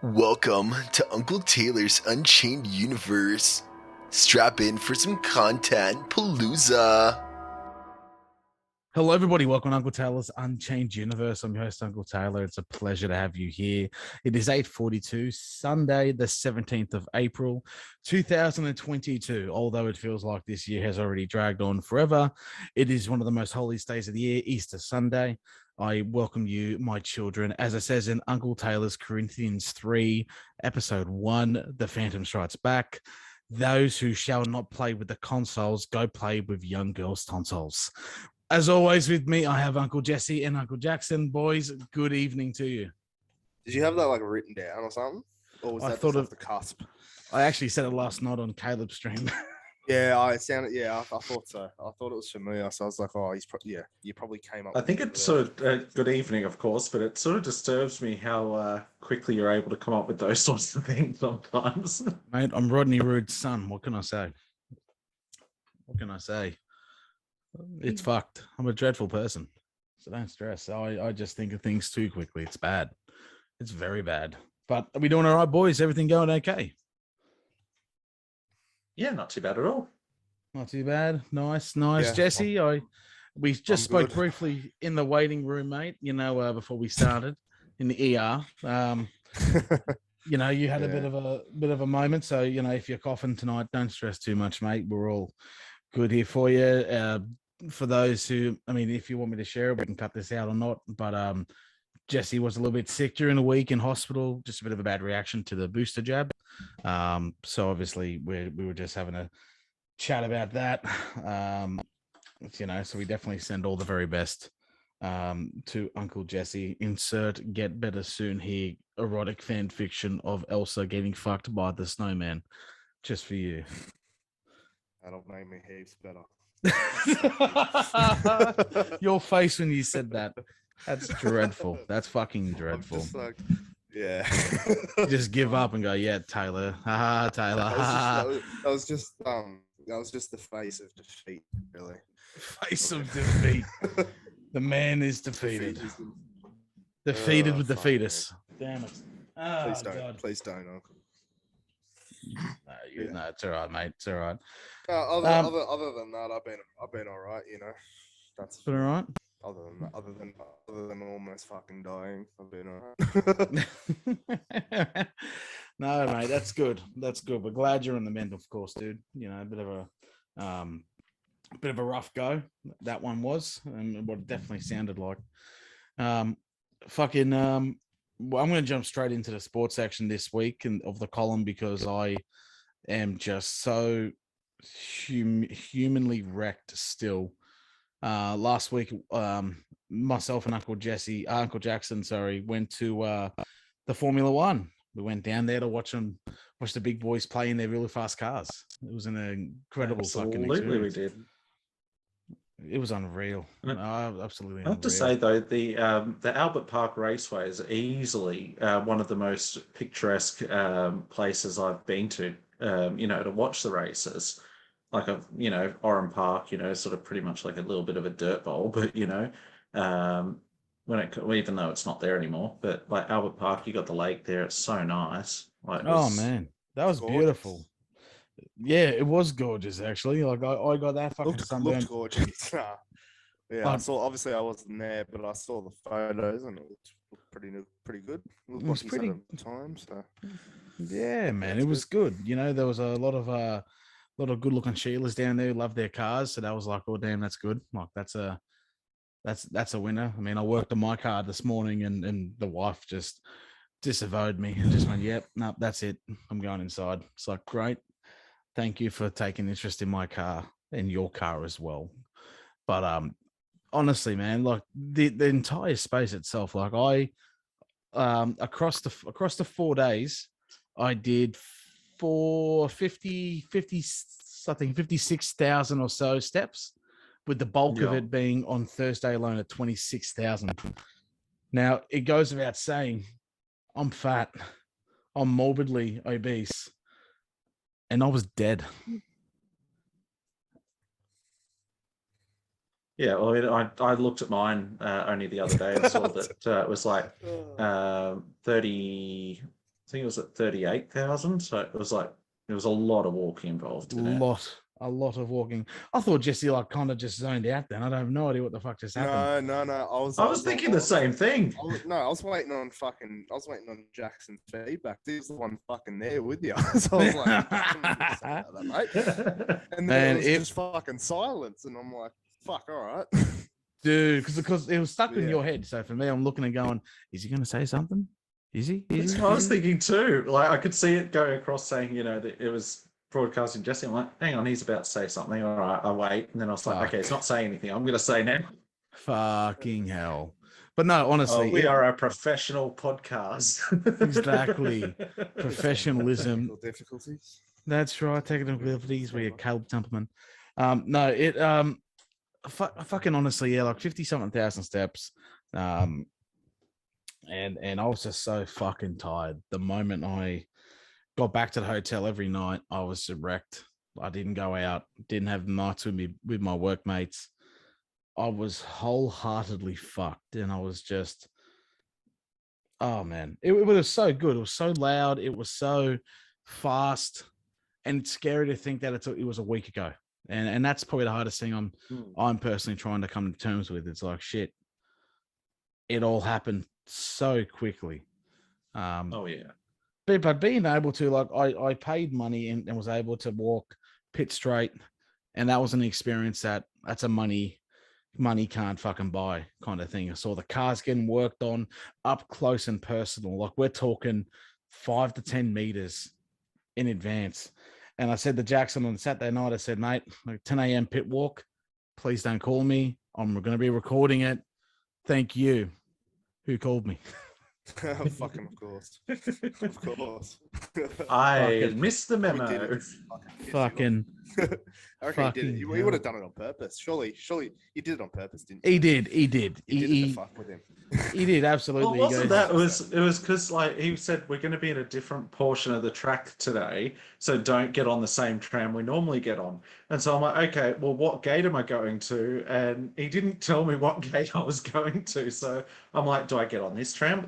Welcome to Uncle Taylor's Unchained universe. Strap in for some content palooza. Hello, everybody. Welcome to Uncle Taylor's Unchained Universe. I'm your host, Uncle Taylor. It's a pleasure to have you here. It is 8:42, Sunday, the 17th of April, 2022. Although it feels like this year has already dragged on forever, it is one of the most holiest days of the year, Easter Sunday. I welcome you, my children. As it says in Uncle Taylor's Corinthians 3, episode 1, The Phantom Strikes Back. Those who shall not play with the consoles, go play with young girls' tonsils. As always, with me, I have Uncle Jesse and Uncle Jackson. Boys, good evening to you. Did you have that like written down or something? Or was I that thought just of- off the cusp? I actually said it last night on Caleb's stream. Yeah, it sounded. Yeah, I thought so. I thought it was familiar, so I was like, "Oh, you probably came up." I think it's sort of good evening, of course, but it sort of disturbs me how quickly you're able to come up with those sorts of things sometimes. Mate, I'm Rodney Rude's son. What can I say? It's fucked. I'm a dreadful person. So don't stress. I just think of things too quickly. It's bad. It's very bad. But are we doing all right, boys? Everything going okay? Yeah, not too bad at all. Not too bad. Nice. Yeah. Jesse, we just spoke good. briefly in the waiting room, mate, before we started in the ER. You had a bit of a moment. So, if you're coughing tonight, don't stress too much, mate. We're all good here for you. For those who, if you want me to share it, we can cut this out or not. But Jesse was a little bit sick during the week in hospital, just a bit of a bad reaction to the booster jab. So obviously we were just having a chat about that. So we definitely send all the very best to Uncle Jesse. Insert get better soon here erotic fan fiction of Elsa getting fucked by the snowman, just for you. That'll make me heaps better. Your face when you said that. That's dreadful. That's fucking dreadful. I'm just like, yeah. Just give up and go, yeah, Taylor. Ha Taylor. That was just the face of defeat, really. Face of defeat. The man is defeated. Defeated with the fetus. Damn it. Oh, please don't. God. Please don't, Uncle. No, it's all right, mate. It's all right. Other than that, I've been all right. That's all right. Other than almost fucking dying, I've been all right. No, mate, that's good. That's good. We're glad you're in the mend, of course, dude. A bit of a rough go. That one was, and what it definitely sounded like. Well, I'm going to jump straight into the sports section this week of the column because I am just so humanly wrecked still. Last week, myself and Uncle Jackson, went to the Formula One. We went down there to watch the big boys play in their really fast cars. It was an incredible fucking experience. Absolutely, we did. It was unreal. Absolutely. I have to say though, the Albert Park Raceway is easily one of the most picturesque places I've been to. To watch the races, like Oran Park, sort of pretty much like a little bit of a dirt bowl, but even though it's not there anymore, but like Albert Park, you got the lake there. It's so nice. Man, that was beautiful. Yeah, it was gorgeous actually. Like I got that fucking sunburn. Looked gorgeous. Yeah, I saw. Obviously, I wasn't there, but I saw the photos and it looked pretty good. It was pretty at the time. So yeah, man, it was good. There was a lot of good looking Sheilas down there who loved their cars, so that was like, oh damn, that's good. Like that's a winner. I worked on my car this morning, and the wife just disavowed me and just went, yep, no, that's it. I'm going inside. It's like, great. Thank you for taking interest in my car and your car as well. But honestly, man, like the entire space itself, like I across the 4 days, I did 56,000 or so steps, with the bulk of it being on Thursday alone at 26,000. Now it goes without saying, I'm fat, I'm morbidly obese. And I was dead. Yeah, well, I looked at mine only the other day and saw that it was like 30 think it was at 38,000. So it was a lot of walking involved in it. A lot of walking. I thought Jesse like kind of just zoned out then. I don't have no idea what the fuck just happened. No. I was thinking the same thing. I was waiting on Jackson's feedback. He was the one fucking there with you. So I was like, that, mate. And then it was just fucking silence. And I'm like, fuck, all right. Dude, because it was stuck in your head. So for me, I'm looking and going, is he going to say something? Is he? That's what I was thinking too. Like I could see it going across saying, that it was broadcasting Jesse. I'm like, hang on, he's about to say something. All right, I'll wait. And then I was like, okay, it's not saying anything. I'm going to say now. Fucking hell. But no, honestly. We are a professional podcast. Exactly. Professionalism. Technical difficulties. That's right. Technical difficulties. We're Caleb Templeman. Fucking honestly, yeah, like 50-something thousand steps. And I was just so fucking tired. The moment I got back to the hotel every night, I was wrecked. I didn't go out, didn't have nights with me with my workmates. I was wholeheartedly fucked, and I was just, oh man, it was so good. It was so loud. It was so fast, and it's scary to think that it was a week ago. And that's probably the hardest thing I'm personally trying to come to terms with. It's like shit. It all happened so quickly. Oh yeah. But being able to, like, I paid money and was able to walk pit straight, and that was an experience that's a money can't fucking buy kind of thing. I saw the cars getting worked on up close and personal. Like we're talking 5 to 10 meters in advance. And I said to Jackson on Saturday night, I said, mate, like 10 a.m. pit walk, please don't call me. I'm going to be recording it. Thank you. Who called me? Fucking of course. Of course. I missed the memo. Fucking. I reckon he did it. He would have done it on purpose. Surely you did it on purpose, didn't you? He did. You did it to fuck with him. He did, absolutely. Well, wasn't that? It was because like he said, we're going to be in a different portion of the track today, so don't get on the same tram we normally get on. And so I'm like, okay, well, what gate am I going to? And he didn't tell me what gate I was going to. So I'm like, do I get on this tram,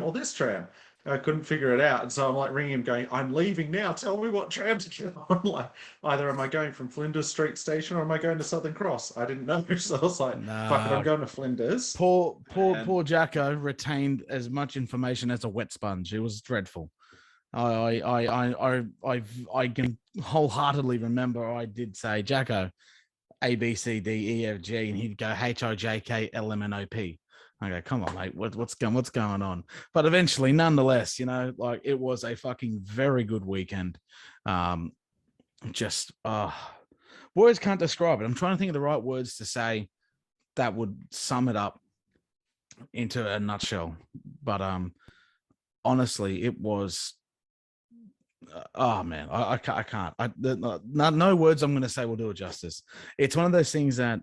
or this tram? I couldn't figure it out. And so I'm like ringing him going, I'm leaving now. Tell me what tram to get on. Like, either am I going from Flinders Street Station or am I going to Southern Cross? I didn't know. So I was like, fuck it, I'm going to Flinders. Poor Jacko retained as much information as a wet sponge. It was dreadful. I can wholeheartedly remember I did say, Jacko, A, B, C, D, E, F, G, and he'd go H-I-J-K, L-M-N-O-P. Okay, come on, mate. What's going on? But eventually, nonetheless, like it was a fucking very good weekend. Words can't describe it. I'm trying to think of the right words to say that would sum it up into a nutshell. But honestly, it was. Oh man, I can't. No words I'm going to say will do it justice. It's one of those things that.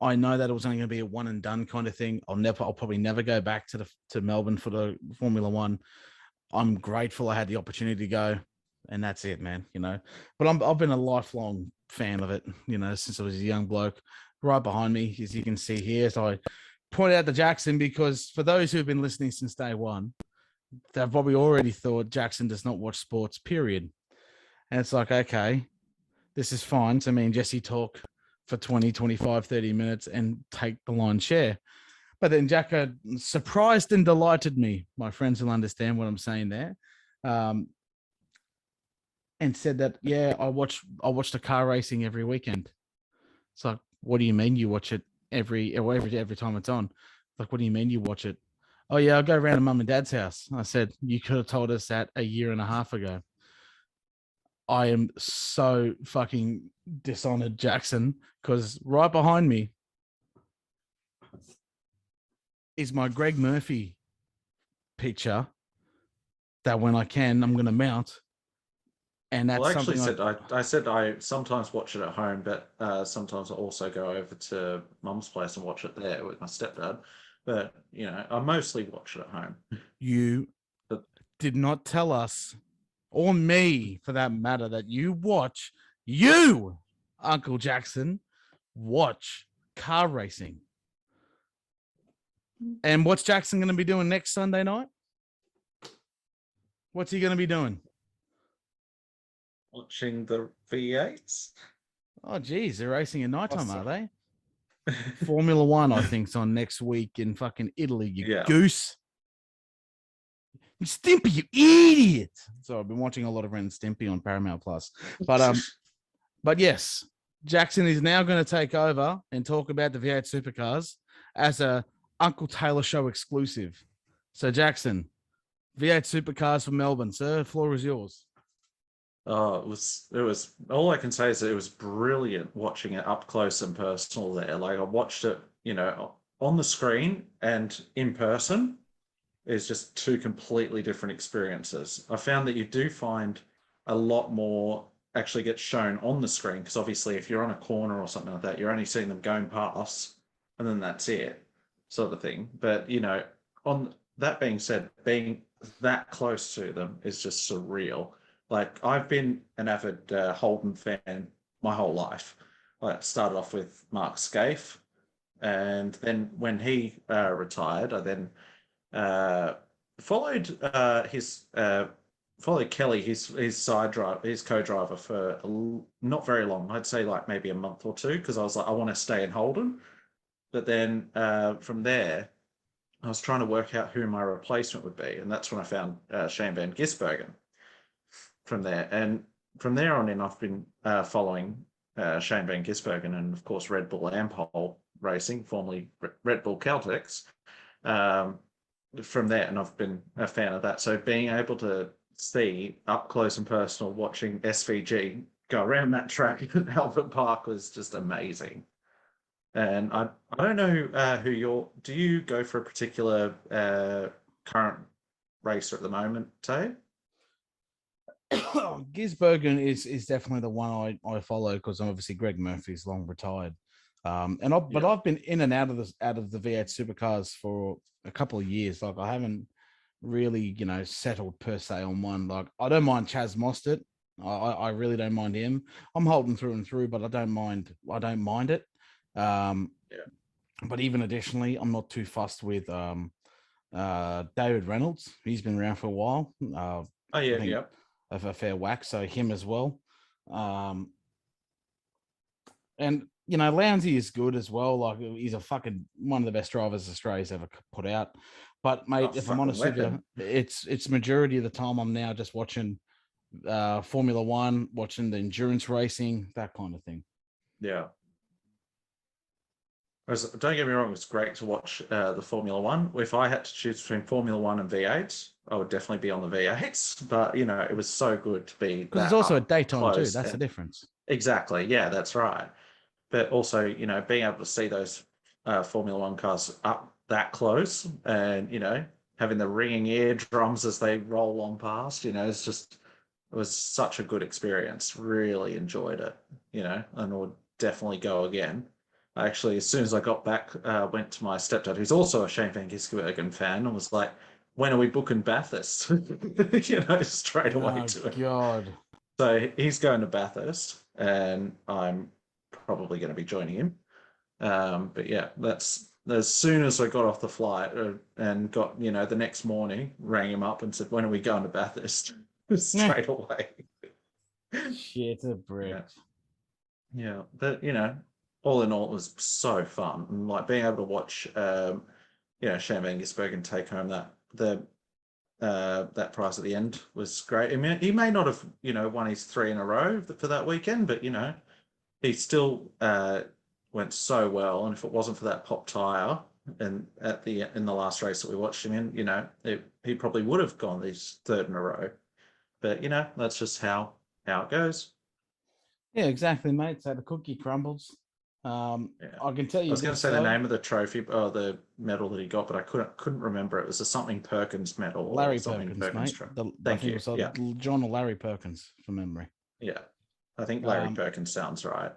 I know that it was only going to be a one and done kind of thing. I'll probably never go back to Melbourne for the Formula One. I'm grateful I had the opportunity to go, and that's it, man. But I've been a lifelong fan of it, since I was a young bloke. Right behind me, as you can see here, so I pointed out to Jackson because for those who have been listening since day one, they've probably already thought Jackson does not watch sports, period. And it's like, okay, this is fine. So me and Jesse talk for 20, 25, 30 minutes and take the lion's share. But then Jacko surprised and delighted me. My friends will understand what I'm saying there. And said that, yeah, I watch the car racing every weekend. It's like, what do you mean you watch it every time it's on? Like, what do you mean you watch it? Oh yeah, I'll go around to mum and dad's house. I said, you could have told us that a year and a half ago. I am so fucking dishonored, Jackson, because right behind me is my Greg Murphy picture that when I can, I'm going to mount. And that's I said I sometimes watch it at home, but sometimes I also go over to mum's place and watch it there with my stepdad. But, I mostly watch it at home. You did not tell us, or me for that matter, that you, Uncle Jackson, watch car racing. And what's Jackson going to be doing next Sunday night? What's he going to be doing? Watching the V8s. Oh, geez, they're racing at nighttime, Awesome. are they? Formula One, I think, is on next week in fucking Italy. You goose. You Stimpy, you idiot. So I've been watching a lot of Ren and Stimpy on Paramount Plus. But yes, Jackson is now going to take over and talk about the V8 supercars as a Uncle Taylor Show exclusive. So Jackson, V8 supercars for Melbourne, sir. The floor is yours. Oh, it was all I can say is that it was brilliant watching it up close and personal there. Like I watched it, on the screen and in person is just two completely different experiences. I found that you do find a lot more actually gets shown on the screen because obviously if you're on a corner or something like that, you're only seeing them going past and then that's it, sort of thing. But on that being said, being that close to them is just surreal. Like I've been an avid Holden fan my whole life. I started off with Mark Scaife, and then when he retired, I then followed followed Kelly, his side driver, his co-driver for not very long. I'd say like maybe a month or two because I was like, I want to stay in Holden. But then from there, I was trying to work out who my replacement would be, and that's when I found Shane Van Gisbergen from there. And from there on in, I've been following Shane Van Gisbergen and, of course, Red Bull Ampol Racing, formerly Red Bull Caltex, from there. And I've been a fan of that. So being able to see up close and personal watching SVG go around that track at Albert Park was just amazing. And I don't know do you go for a particular current racer at the moment, Tay? Gisbergen is definitely the one I follow because obviously Greg Murphy's long retired. But I've been in and out of the V8 supercars for a couple of years. Like I haven't really, settled per se on one. Like I don't mind Chaz Mostert. I really don't mind him. I'm holding through and through, but I don't mind it. But even additionally, I'm not too fussed with David Reynolds. He's been around for a while. Of a fair whack, so him as well. And Lowndesy is good as well. Like he's a fucking one of the best drivers Australia's ever put out. But mate, if I'm honest with you, it's majority of the time I'm now just watching Formula One, watching the endurance racing, that kind of thing. Yeah. Don't get me wrong, it's great to watch the Formula One. If I had to choose between Formula One and V8, I would definitely be on the V8s. But it was so good to be because it's also a daytime too. That's the difference. Exactly. Yeah, that's right. But also, being able to see those Formula One cars up that close, and having the ringing eardrums as they roll on past, it was such a good experience. Really enjoyed it. And would definitely go again. Actually, as soon as I got back, went to my stepdad, who's also a Shane Van Gisbergen fan, and was like, when are we booking Bathurst? Straight away to it. God. So he's going to Bathurst, and I'm probably going to be joining him. But yeah, that's as soon as I got off the flight and got, the next morning, rang him up and said, when are we going to Bathurst? Straight away. Shit, a brick. Yeah, but all in all, it was so fun, and like being able to watch, Shane Van Gisbergen take home that prize at the end was great. I mean, he may not have, won his 3 in a row for that weekend, but he still went so well. And if it wasn't for that pop tire in the last race that we watched him in, he probably would have gone his 3rd in a row. But that's just how it goes. Yeah, exactly, mate. So the cookie crumbles. I can tell you. I was going to say the name of the trophy or the medal that he got, but I couldn't remember. It was a something Perkins medal. Larry or something Perkins, mate. Thank you. It was John or Larry Perkins from memory. Yeah, I think Larry Perkins sounds right.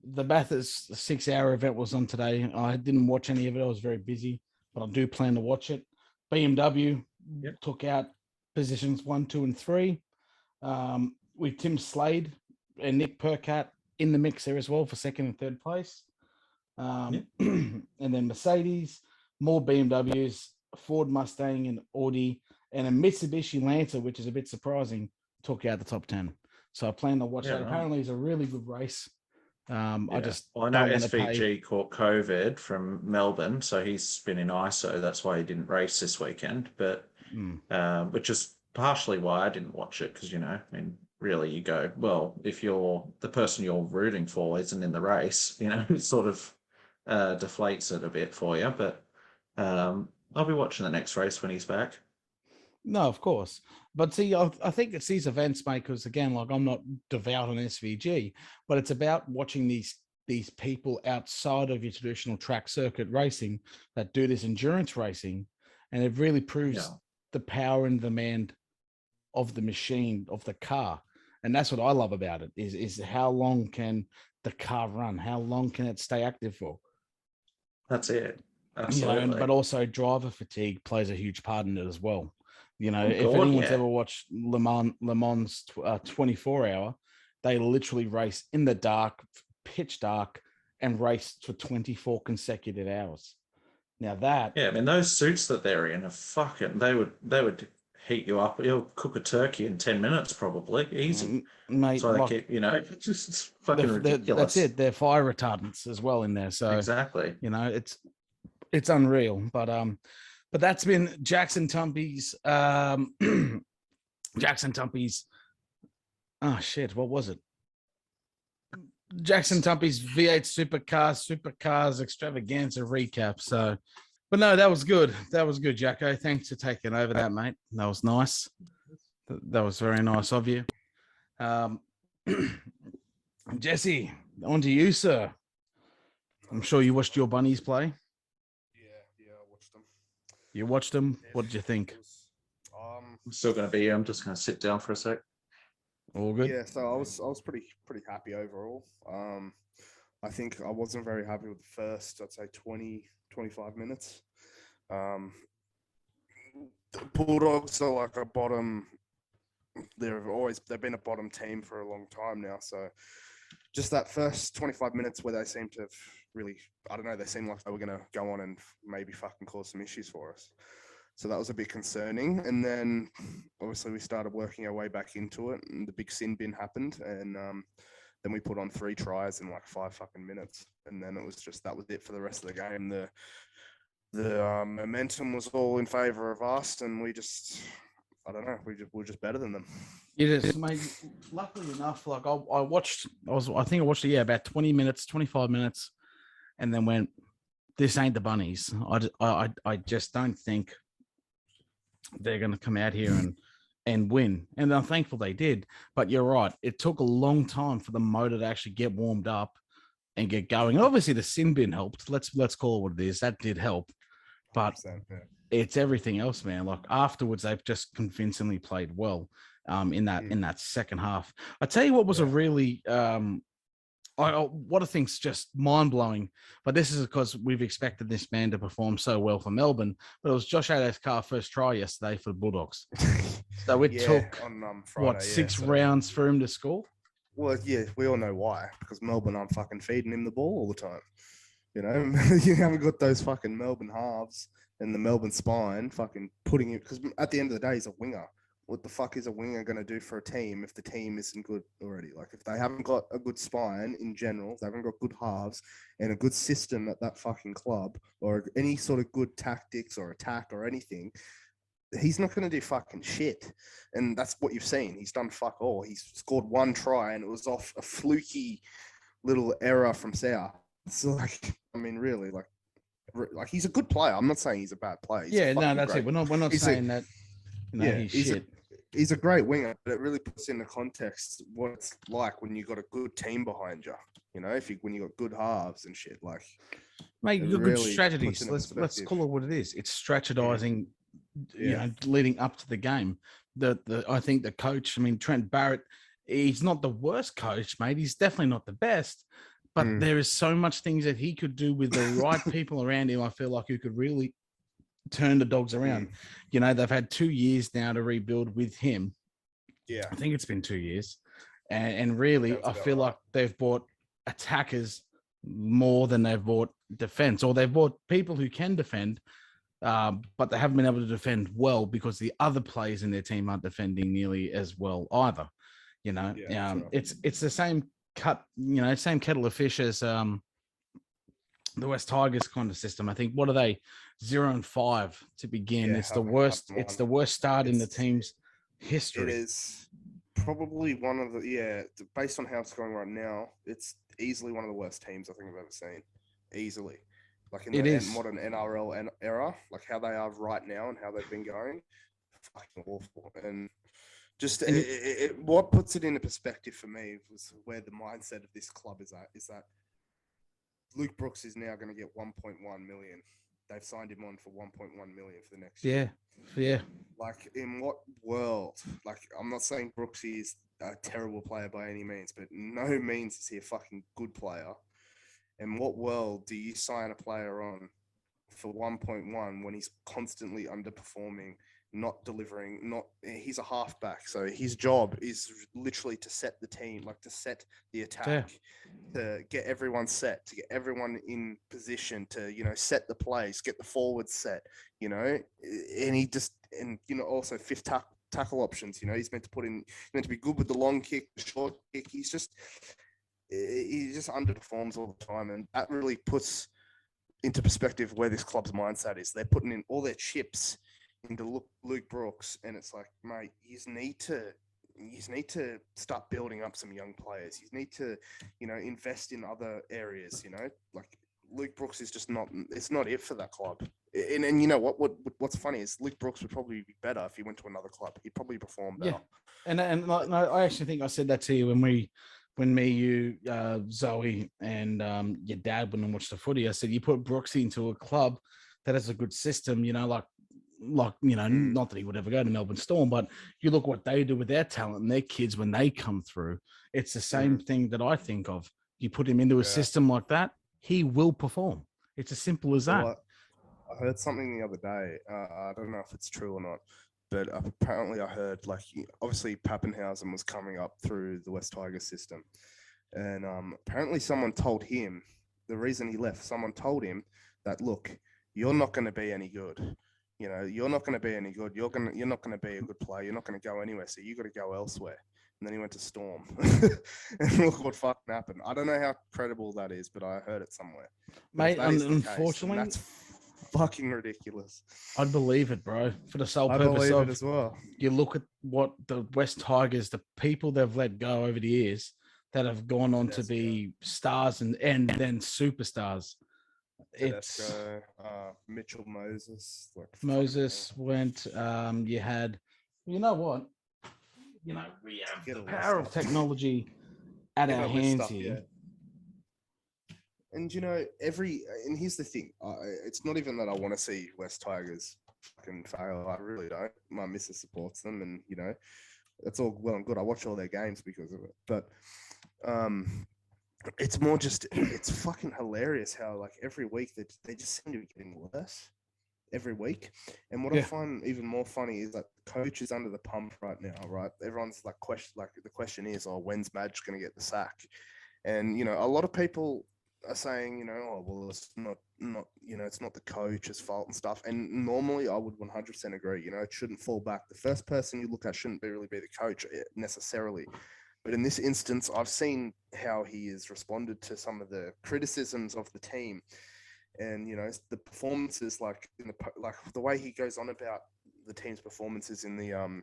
The Bathurst 6-hour event was on today. I didn't watch any of it. I was very busy, but I do plan to watch it. BMW took out positions 1, 2, and 3 with Tim Slade and Nick Percat in the mix there as well for 2nd and 3rd place. And then Mercedes, more BMWs, Ford Mustang and Audi and a Mitsubishi Lancer, which is a bit surprising, took out the top 10. So I plan to watch that. Right. Apparently, it's a really good race. I I know don't want to SVG pay. caught COVID from Melbourne, so he's been in ISO. That's why he didn't race this weekend. But which is partially why I didn't watch it, because really you go, well, if the person you're rooting for isn't in the race, it sort of deflates it a bit for you. But I'll be watching the next race when he's back. No, of course. But see, I think it's these events, mate, because again, like I'm not devout on SVG, but it's about watching these people outside of your traditional track circuit racing that do this endurance racing. And it really proves the power and demand of the machine, of the car. And that's what I love about it, is how long can the car run? How long can it stay active for? That's it. Absolutely. But also driver fatigue plays a huge part in it as well. If anyone's ever watched Le Mans 24-hour, they literally race in the dark, pitch dark, and race for 24 consecutive hours. Now that those suits that they're in are fucking. They would heat you up. You'll cook a turkey in 10 minutes, probably easy. Mate, so they keep, it's just fucking ridiculous. That's it. They're fire retardants as well in there. So exactly, it's unreal. But that's been Jackson Tumpy's. Jackson Tumpy's. Oh shit! What was it? Jackson Tumpy's V8 Supercars Extravaganza recap. So, but no, that was good. That was good, Jacko. Thanks for taking over that, mate. That was nice. That was very nice of you. Jesse, on to you, sir. I'm sure you watched your bunnies play. Yeah, I watched them. You watched them? What did you think? I'm still going to be here. I'm just going to sit down for a sec. All good? Yeah, so I was pretty happy overall. I think I wasn't very happy with the first, I'd say 20-25 minutes. The Bulldogs are like a bottom. They've been a bottom team for a long time now. So just that first 25 minutes where they seem to have really, I don't know, they seemed like they were going to go on and maybe fucking cause some issues for us. So that was a bit concerning. And then obviously we started working our way back into it, and the big sin bin happened. And then we put on 3 tries in like 5 fucking minutes. And then it was just, that was it for the rest of the game. The momentum was all in favor of us, and we just, I don't know, we're just better than them. It is, mate. Luckily enough, like I think I watched it, about 20 minutes, 25 minutes, and then went, this ain't the bunnies. I just don't think they're going to come out here and win. And I'm thankful they did. But you're right. It took a long time for the motor to actually get warmed up and get going. And obviously the sin bin helped. Let's call it what it is. That did help. But it's everything else, man. Like afterwards, they've just convincingly played well in that second half. I tell you what was a really what I think's just mind-blowing, but this is because we've expected this man to perform so well for Melbourne, but it was Josh Adair's car first try yesterday for the Bulldogs. So it took, on Friday, 6 rounds for him to score? Well, yeah, we all know why, because Melbourne aren't fucking feeding him the ball all the time. You haven't got those fucking Melbourne halves and the Melbourne spine fucking putting it, because at the end of the day, he's a winger. What the fuck is a winger going to do for a team if the team isn't good already? Like, if they haven't got a good spine in general, if they haven't got good halves and a good system at that fucking club, or any sort of good tactics or attack or anything, he's not going to do fucking shit. And that's what you've seen. He's done fuck all. He's scored 1 try, and it was off a fluky little error from South. So, like, I mean, really, like he's a good player. I'm not saying he's a bad player. That's great. We're not saying that. He's shit. He's a great winger, but it really puts into context what it's like when you got a good team behind you. When you got good halves and shit, like, mate, you got good strategies. Let's call it what it is. It's strategizing, leading up to the game. I think the coach, Trent Barrett, he's not the worst coach, mate. He's definitely not the best, but there is so much things that he could do with the right people around him. I feel like who could really turn the Dogs around. They've had 2 years now to rebuild with him. Yeah, I think it's been 2 years, and really, I feel like they've bought attackers more than they've bought defense, or they've bought people who can defend but they haven't been able to defend well because the other players in their team aren't defending nearly as well either. You know, Sure. it's the same same kettle of fish as the West Tigers kind of system. I think what are they 0-5 to begin? Yeah, It's the haven't worst. won. It's the worst start in the It's- team's history. It is probably one of the based on how it's going right now, it's easily one of the worst teams I think I've ever seen. Easily, like in It the is. modern NRL era, like how they are right now and how they've been going, fucking awful. And just what puts it into perspective for me was where the mindset of this club is at. Is that Luke Brooks is now going to get 1.1 million. They've signed him on for 1.1 million for the next year. Yeah. Like, in what world? Like, I'm not saying Brooksy is a terrible player by any means, but no means is he a fucking good player. In what world do you sign a player on for 1.1 when he's constantly underperforming, not delivering? He's a halfback, so his job is literally to set the team, like to set the attack, to get everyone set, to get everyone in position, to set the plays, get the forwards set, and he just also fifth tackle options. He's meant to be good with the long kick, the short kick. He just underperforms all the time, and that really puts into perspective where this club's mindset is. They're putting in all their chips into Luke Brooks, and it's like, mate, you need to start building up some young players. You need to, invest in other areas. Like Luke Brooks is just not. It's not it for that club. And you know what's funny is Luke Brooks would probably be better if he went to another club. He'd probably perform better. Yeah, and I actually think I said that to you when me, you, Zoe, and your dad went and watched the footy. I said you put Brooksy into a club that has a good system. Not that he would ever go to Melbourne Storm, but you look what they do with their talent and their kids when they come through. It's the same thing that I think of. You put him into a system like that, he will perform. It's as simple as that. Well, I heard something the other day. I don't know if it's true or not, but apparently I heard, obviously Pappenhausen was coming up through the West Tigers system. And apparently someone told him, the reason he left, someone told him that, look, you're not going to be any good. You're not going to be any good. You're not going to be a good player. You're not going to go anywhere. So you got to go elsewhere. And then he went to Storm. And look what fucking happened. I don't know how credible that is, but I heard it somewhere. Mate, unfortunately, that's fucking ridiculous. I'd believe it, bro. For the sole purpose believe of it as well. You look at what the West Tigers, the people they've let go over the years that have gone on to be stars and then superstars. It's Mitchell Moses. Moses went. You had, you know what? We have the power of technology at our hands here. And and here's the thing. It's not even that I want to see West Tigers fucking fail. I really don't. My missus supports them, and that's all well and good. I watch all their games because of it. But it's more just, it's fucking hilarious how every week they just seem to be getting worse every week. And what I find even more funny is that the coach is under the pump right now, right? Everyone's the question is, when's Madge going to get the sack? And, a lot of people are saying, it's not, it's not the coach's fault and stuff. And normally I would 100% agree, it shouldn't fall back. The first person you look at shouldn't really be the coach necessarily. But in this instance, I've seen how he has responded to some of the criticisms of the team, and the performances, the way he goes on about the team's performances in the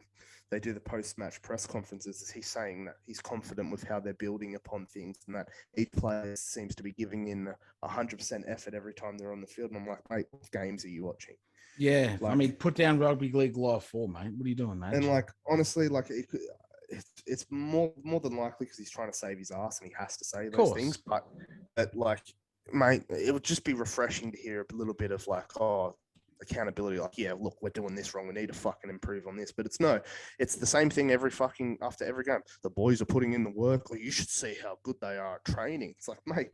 they do the post-match press conferences. Is he's saying that he's confident with how they're building upon things, and that each player seems to be giving in 100% effort every time they're on the field. And I'm like, mate, what games are you watching? Yeah, put down Rugby League Live 4, mate. What are you doing, mate? And honestly, it's more than likely because he's trying to save his ass and he has to say those things. But mate, it would just be refreshing to hear a little bit of accountability. Look, we're doing this wrong. We need to fucking improve on this. But it's the same thing after every game. The boys are putting in the work. You should see how good they are at training. It's like, mate,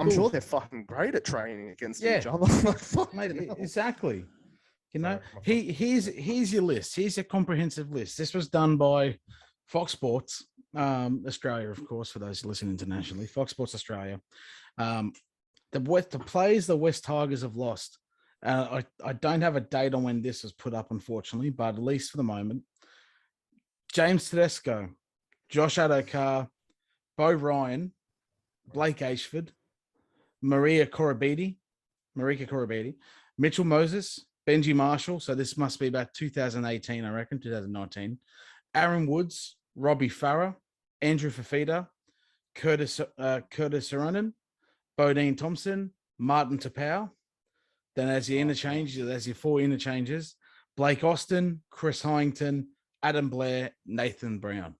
I'm sure they're fucking great at training against each other. Mate, exactly. Here's your list. Here's your comprehensive list. This was done by Fox Sports Australia, of course, for those listening internationally. Fox Sports Australia. The players the West Tigers have lost I don't have a date on when this was put up, unfortunately, but at least for the moment, James Tedesco, Josh Adokar, Bo Ryan, Blake Ashford, Marika Korobidi, Mitchell Moses, Benji Marshall. So this must be about 2018, I reckon, 2019. Aaron Woods, Robbie Farah, Andrew Fafita, Curtis Saronen, Bodine Thompson, Martin Tapau. Then as your four interchanges, Blake Austin, Chris Hyington, Adam Blair, Nathan Brown.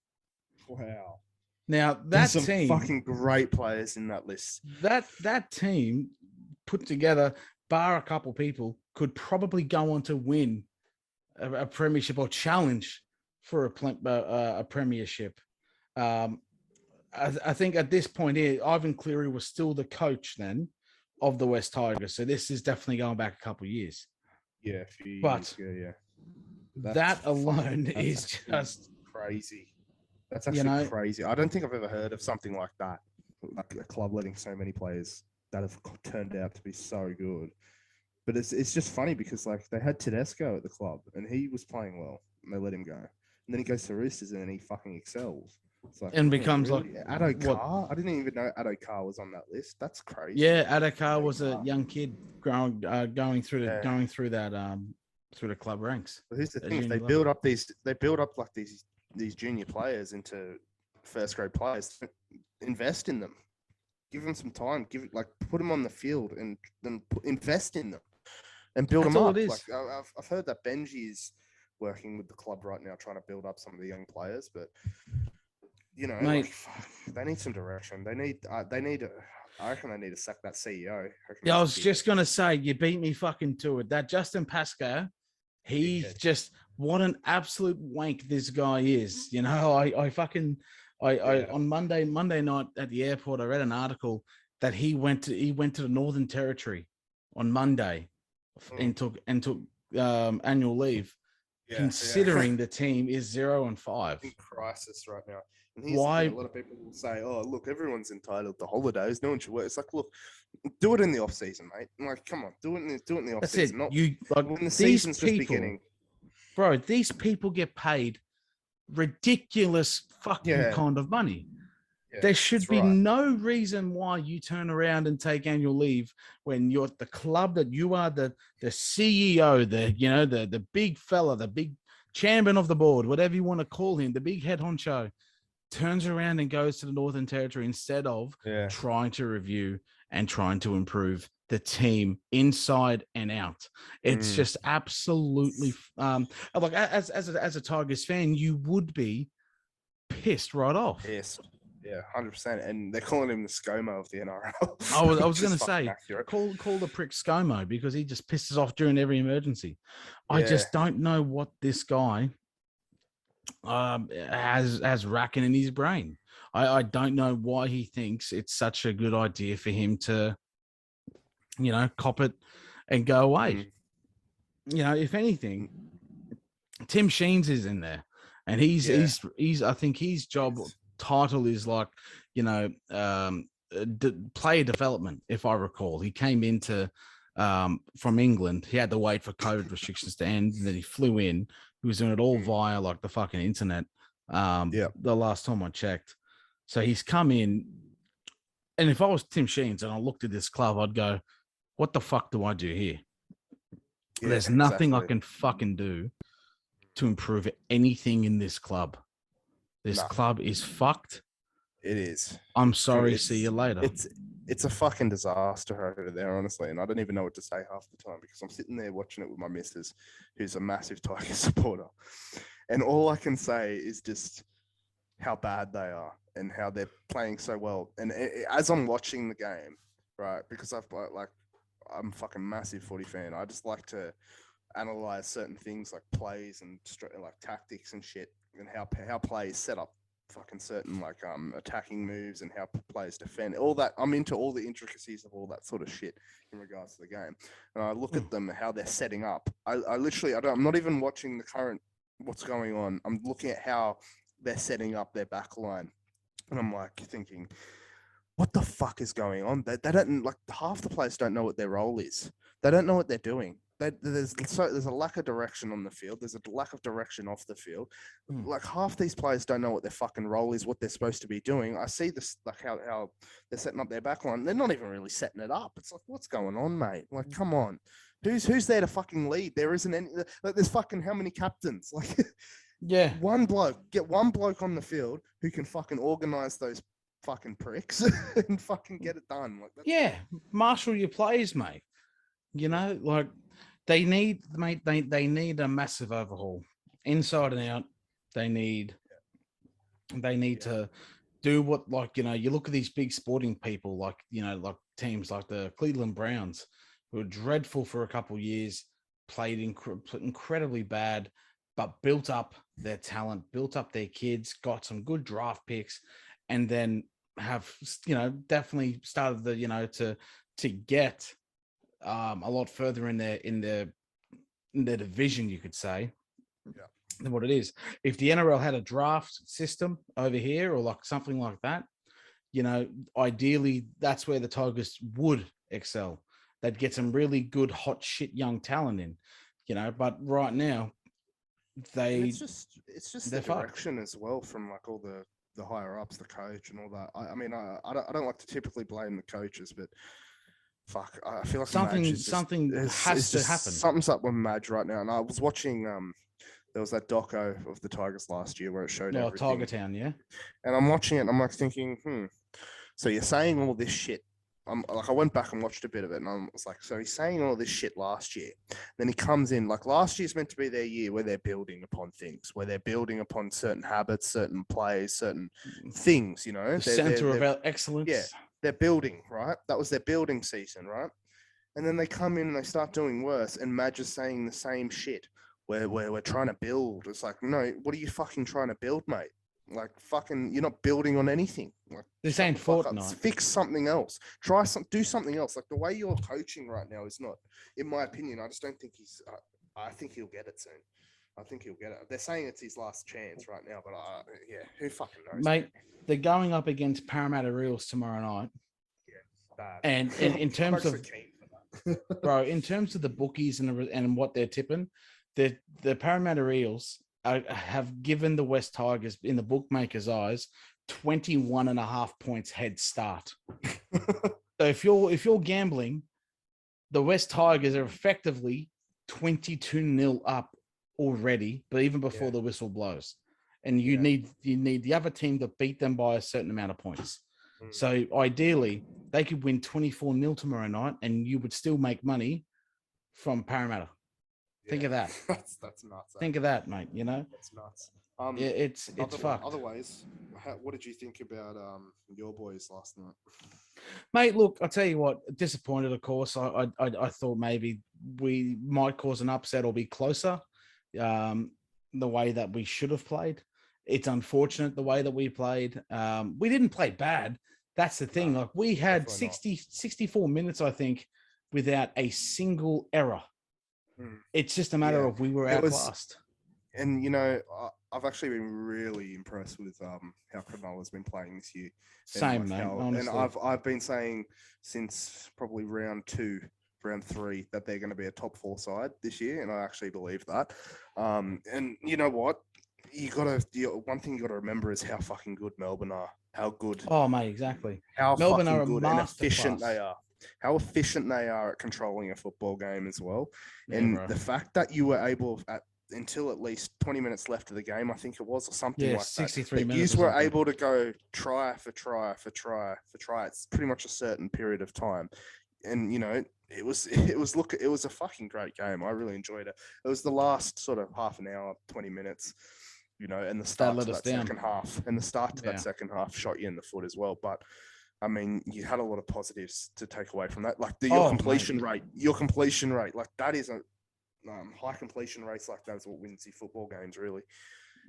Wow. Now that There's some team, fucking great players in that list. That team put together, bar a couple people, could probably go on to win a premiership or challenge for a premiership. I think at this point here, Ivan Cleary was still the coach then of the West Tigers. So this is definitely going back a couple of years. Yeah, a few years ago, yeah. That alone is just crazy. That's actually crazy. I don't think I've ever heard of something like that. Like a club letting so many players that have turned out to be so good. But it's just funny because like they had Tedesco at the club and he was playing well and they let him go. And then he goes to Roosters and he fucking excels. It's like, and becomes really? like Adokar? I didn't even know Adokar was on that list. That's crazy. Yeah, Adokar was a young kid going through the club ranks. But here's the thing: if they build up like these junior players into first grade players. Invest in them. Give them some time. Put them on the field and then invest in them and build them up. Like I've heard that Benji is working with the club right now, trying to build up some of the young players, but. Mate, they need some direction. I reckon they need to sack that CEO. Yeah, I was just going to say, you beat me fucking to it. That Justin Pascoe, he's just, what an absolute wank this guy is. On Monday night at the airport, I read an article that he went to the Northern Territory on Monday and took annual leave. Considering the team is 0-5 in crisis right now. And why? A lot of people will say, "Oh, look, everyone's entitled to holidays. No one should work." It's like, look, do it in the off season, mate. I'm like, come on, do it in the off season. Not when the season's just beginning. Bro, these people get paid ridiculous fucking kind of money. Yeah, there should be no reason why you turn around and take annual leave when you're at the club that you are the CEO, the big fella, the big champion of the board, whatever you want to call him, the big head honcho, turns around and goes to the Northern Territory instead of trying to review and trying to improve the team inside and out. It's just absolutely like as a Tigers fan, you would be pissed right off. Yes. Yeah, 100%. And they're calling him the ScoMo of the NRL. I was going to say, call the prick ScoMo because he just pisses off during every emergency. Yeah. I just don't know what this guy has racking in his brain. I don't know why he thinks it's such a good idea for him to, cop it and go away. If anything, Tim Sheens is in there, and he's I think his job title is like, player development, if I recall. He came into from England. He had to wait for COVID restrictions to end, and then he flew in. He was doing it all via like the fucking internet. The last time I checked. So he's come in, and if I was Tim Sheens and I looked at this club, I'd go, what the fuck do I do here? There's nothing I can fucking do to improve anything in this club. This club is fucked. It is. I'm sorry. See you later. It's a fucking disaster over there, honestly. And I don't even know what to say half the time because I'm sitting there watching it with my missus, who's a massive Tiger supporter. And all I can say is just how bad they are and how they're playing so well. And as I'm watching the game, right, because I'm a fucking massive footy fan. I just like to analyze certain things like plays and like tactics and shit, and how plays set up fucking certain attacking moves and how players defend. All that, I'm into all the intricacies of all that sort of shit in regards to the game. And I look at them, how they're setting up. I'm not even watching the current what's going on. I'm looking at how they're setting up their back line, and I'm like thinking, what the fuck is going on? They don't, like, half the players don't know what their role is. They don't know what they're doing. There's a lack of direction on the field. There's a lack of direction off the field. Like, half these players don't know what their fucking role is, what they're supposed to be doing. I see this, like, how they're setting up their backline. They're not even really setting it up. It's like, what's going on, mate? Like, come on. Who's there to fucking lead? There isn't any. Like, there's fucking how many captains? Like, yeah, get one bloke on the field who can fucking organize those fucking pricks and fucking get it done. Like, yeah, marshal your plays, mate. You know, like they need, mate. They need a massive overhaul, inside and out. They need to do what, like, you know, you look at these big sporting people, like, you know, like teams like the Cleveland Browns, who were dreadful for a couple of years, played incredibly bad, but built up their talent, built up their kids, got some good draft picks, and then have, you know, definitely started the, you know, to get a lot further in their division, you could say, than what it is. If the NRL had a draft system over here, or like something like that, you know, ideally that's where the Tigers would excel. They'd get some really good, hot shit young talent in, you know. But right now, it's just the direction as well from, like, all the higher ups, the coach and all that. I mean, I don't like to typically blame the coaches, but fuck, I feel like something has to happen. Something's up with Madge right now. And I was watching, there was that doco of the Tigers last year where it showed everything. Tiger Town, yeah. And I'm watching it and I'm like thinking, so you're saying all this shit. I went back and watched a bit of it, and I was like, so he's saying all this shit last year. Then he comes in, like, last year's meant to be their year where they're building upon things, where they're building upon certain habits, certain plays, certain things, you know. The center of excellence. Yeah, they're building, right? That was their building season, right? And then they come in and they start doing worse, and Madge is saying the same shit, where we're trying to build. It's like, no, what are you fucking trying to build, mate? Like, fucking, you're not building on anything. Like, this ain't Fortnite. Fix something else. Do something else. Like, the way you're coaching right now is not, in my opinion, I just don't think he's. I think he'll get it soon. I think he'll get it. They're saying it's his last chance right now, but yeah, who fucking knows, mate? They're going up against Parramatta Eels tomorrow night. Yeah, bad. And in terms of, bro, in terms of the bookies and what they're tipping, the Parramatta Eels have given the West Tigers, in the bookmakers' eyes, 21.5 points head start. So if you're gambling, the West Tigers are effectively 22-0 up already, but even before the whistle blows. And you need the other team to beat them by a certain amount of points. So ideally, they could win 24-0 tomorrow night, and you would still make money from Parramatta. Think of that. That's nuts. Think of that, mate. You know, that's nuts. It's fucked. Otherwise, what did you think about your boys last night, mate? Look, I'll tell you what. Disappointed, of course. I thought maybe we might cause an upset or be closer. The way that we should have played. It's unfortunate the way that we played. We didn't play bad. That's the thing. Like, we had 64 minutes, I think, without a single error. It's just a matter of we were outclassed. And, you know, I've actually been really impressed with how Cronulla's been playing this year. Same, mate. Honestly. And I've been saying since probably round 3 that they're going to be a top 4 side this year, and I actually believe that. And you know what? One thing you got to remember is how fucking good Melbourne are. How good. Oh, mate, exactly. How Melbourne are good and efficient they are. How efficient they are at controlling a football game as well. Yeah, and bro. The fact that you were able until at least 20 minutes left of the game, I think it was, or something like 63 that. minutes. You were able to go try for try. It's pretty much a certain period of time. And, you know, it was a fucking great game. I really enjoyed it. It was the last sort of half an hour, 20 minutes, you know, and the start to that second half. And the start to that second half shot you in the foot as well. But I mean, you had a lot of positives to take away from that. Like your completion rate, like that is a high completion rates like that is what wins you football games, really.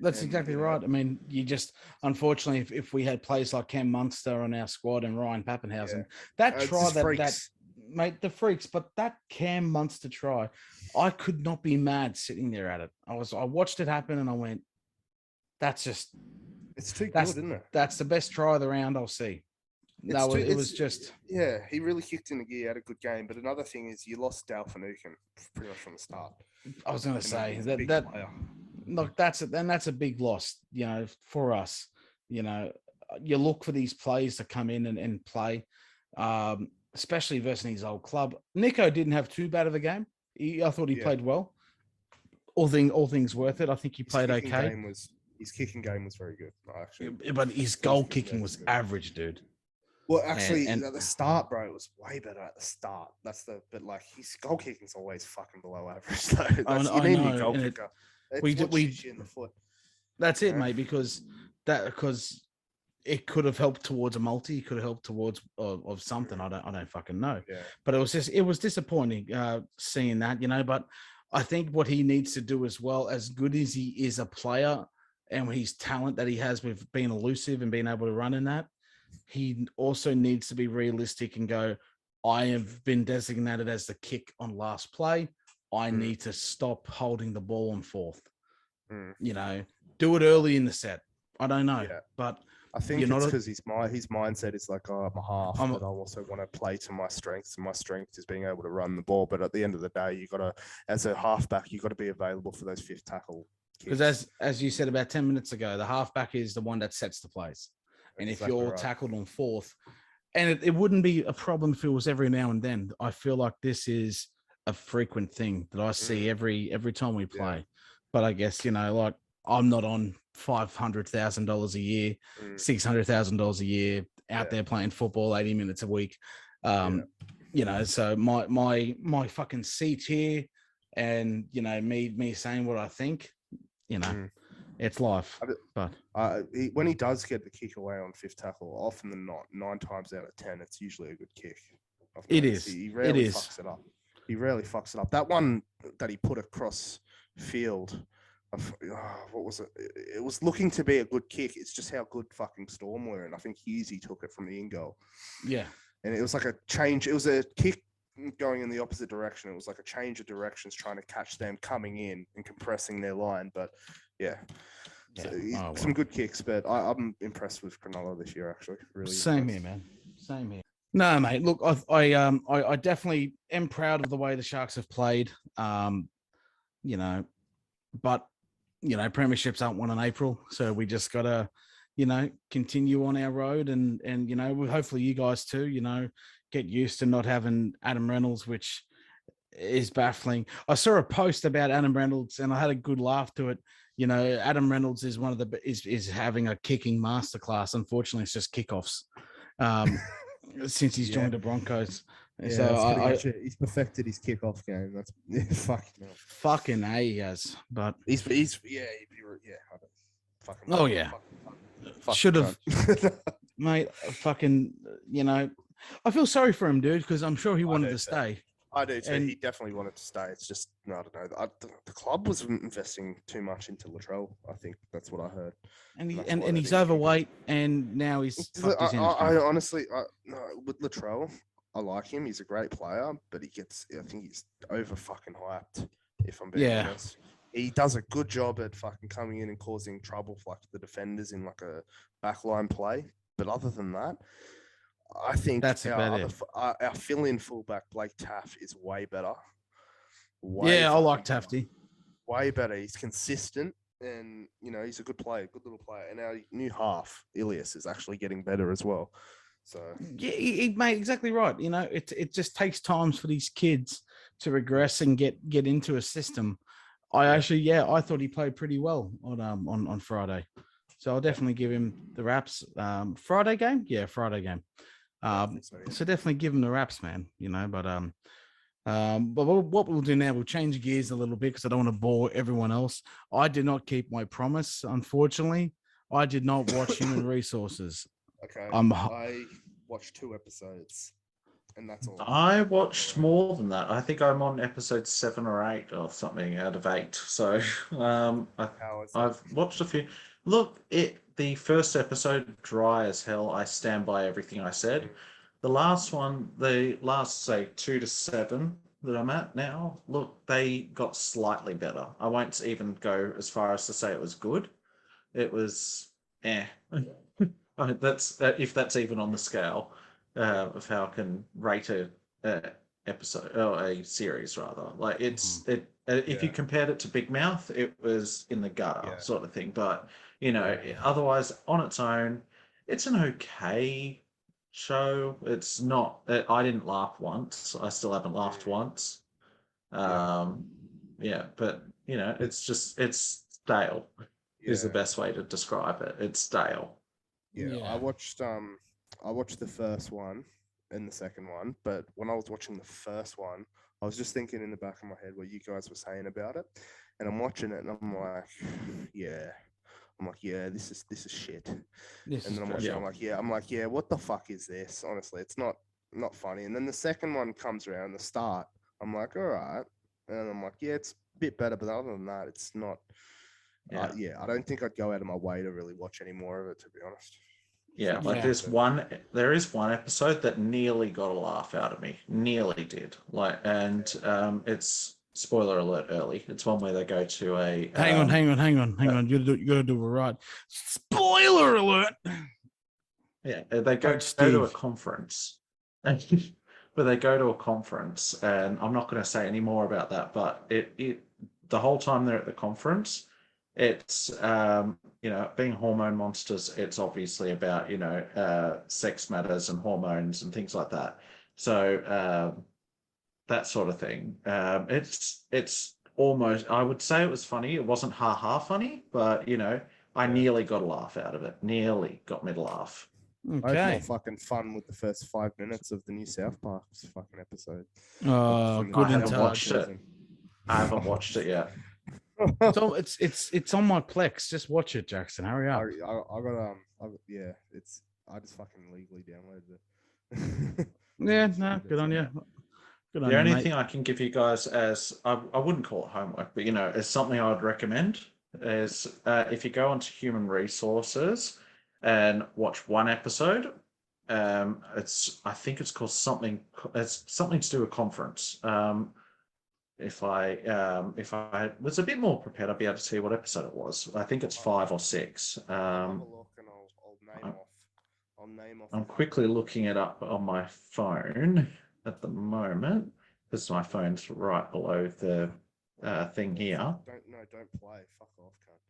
That's exactly right. I mean, you just, unfortunately, if we had players like Cam Munster on our squad and Ryan Pappenhausen, that try that mate, the freaks, but that Cam Munster try, I could not be mad sitting there at it. I watched it happen and I went, it's too good, isn't it? That's the best try of the round I'll see. No, it was just. Yeah, he really kicked into gear, had a good game. But another thing is you lost Dal Finucane pretty much from the start. I was going to say he's a big that player. look, that's a big loss, for us. You look for these players to come in and play, especially versus his old club. Nico didn't have too bad of a game. I thought he played well. All things worth it. I think he played okay. His kicking game was very good, actually. But his goal kicking was average, dude. Well, actually, at the start, bro, it was way better at the start. But like his goal kicking's always fucking below average. Though. You need a goal kicker. We in the foot. That's it, mate. Because it could have helped towards a multi. It could have helped towards of something. I don't fucking know. Yeah. But it was disappointing seeing that. But I think what he needs to do as well, as good as he is a player and his talent that he has with being elusive and being able to run in that, he also needs to be realistic and go, I have been designated as the kick on last play. I need to stop holding the ball on fourth. Do it early in the set. I don't know. Yeah. But I think it's because his mindset is like, I'm a half, but I also want to play to my strengths, and my strength is being able to run the ball. But at the end of the day, you got to, as a halfback, you got to be available for those fifth tackle. Because as you said about 10 minutes ago, the halfback is the one that sets the plays. And if you're tackled on fourth, and it wouldn't be a problem if it was every now and then. I feel like this is a frequent thing that I see every time we play. Yeah. But I guess, like I'm not on $500,000 a year, $600,000 a year out there playing football 80 minutes a week. So my fucking seat here and, me saying what I think, it's life. But when he does get the kick away on fifth tackle, often than not, 9 times out of 10, it's usually a good kick. It is. He rarely fucks it up. He rarely fucks it up. That one that he put across field, what was it? It was looking to be a good kick. It's just how good fucking Storm were, and I think Husey took it from the in goal. Yeah, and it was like a change. It was a kick going in the opposite direction. It was like a change of directions, trying to catch them coming in and compressing their line. But some good kicks. But I'm impressed with Cronulla this year. Actually, really. Same here, man. Same here. No, mate. Look, I definitely am proud of the way the Sharks have played. But premierships aren't won in April, so we just gotta, continue on our road, and hopefully you guys too, get used to not having Adam Reynolds, which is baffling. I saw a post about Adam Reynolds, and I had a good laugh to it. Adam Reynolds is one of the is having a kicking masterclass. Unfortunately, it's just kickoffs. Since he's joined the Broncos. Yeah, so he's perfected his kickoff game. That's fucking A, he has. But he's should have, mate. Fucking, I feel sorry for him, dude, because I'm sure he wanted to stay. I do too. He definitely wanted to stay. It's just, I don't know. The club was investing too much into Latrell. I think that's what I heard. And he's overweight, and now he's. I honestly, with Latrell, I like him. He's a great player, but I think he's over fucking hyped. If I'm being honest, he does a good job at fucking coming in and causing trouble for like the defenders in like a backline play. But other than that, I think that's our fill-in fullback Blake Taff is way better. I like Tafty. Way better. He's consistent, and he's a good player, good little player. And our new half, Ilias, is actually getting better as well. So he made exactly right. It just takes times for these kids to regress and get into a system. I thought he played pretty well on Friday, so I'll definitely give him the raps. Friday game. So definitely give him the raps, man. But what we'll do now, we'll change gears a little bit because I don't want to bore everyone else. I did not keep my promise, unfortunately. I did not watch Human Resources. Okay. I watched 2 episodes, and that's all. I watched more than that. I think I'm on episode 7 or 8 or something out of 8. So I've watched a few. Look, the first episode, dry as hell. I stand by everything I said. The last one, the last, say, 2 to 7 that I'm at now, look, they got slightly better. I won't even go as far as to say it was good. It was That's if that's even on the scale of how I can rate a episode or a series rather. Like if you compared it to Big Mouth, it was in the gutter sort of thing. But otherwise on its own, it's an okay show. It's not. I didn't laugh once. I still haven't laughed once. But it's stale. Is the best way to describe it. It's stale. I watched the first one and the second one, but when I was watching the first one, I was just thinking in the back of my head what you guys were saying about it, and I'm watching it and I'm like, this is shit. And then I'm watching, I'm like, what the fuck is this? Honestly, it's not funny. And then the second one comes around, the start, I'm like, all right, and I'm like, it's a bit better, but other than that, it's not. I don't think I'd go out of my way to really watch any more of it, to be honest. There is one episode that nearly got a laugh out of me. Nearly did. It's spoiler alert early. It's one where they go to a hang on. You gotta do it right. Spoiler alert. Yeah, they go to a conference. But they go to a conference, and I'm not going to say any more about that, but it the whole time they're at the conference, it's being hormone monsters, it's obviously about sex matters and hormones and things like that, so that sort of thing. It's almost, I would say it was funny. It wasn't funny, but I nearly got a laugh out of it. Nearly got me to laugh. I had more fucking fun with the first 5 minutes of the new South Park fucking episode. Oh, good and I haven't watched it yet. So it's on my Plex. Just watch it, Jackson. Hurry up. I just fucking legally downloaded it. Good on you. The only thing I can give you guys as I wouldn't call it homework, but as something I would recommend is if you go onto Human Resources and watch one episode. I think it's called something. It's something to do with conference. If I was a bit more prepared, I'd be able to see what episode it was. I think it's 5 or 6. I'll have a look and I'll name off. I'm quickly looking it up on my phone at the moment because my phone's right below the thing here. Don't play. Fuck off, cunt.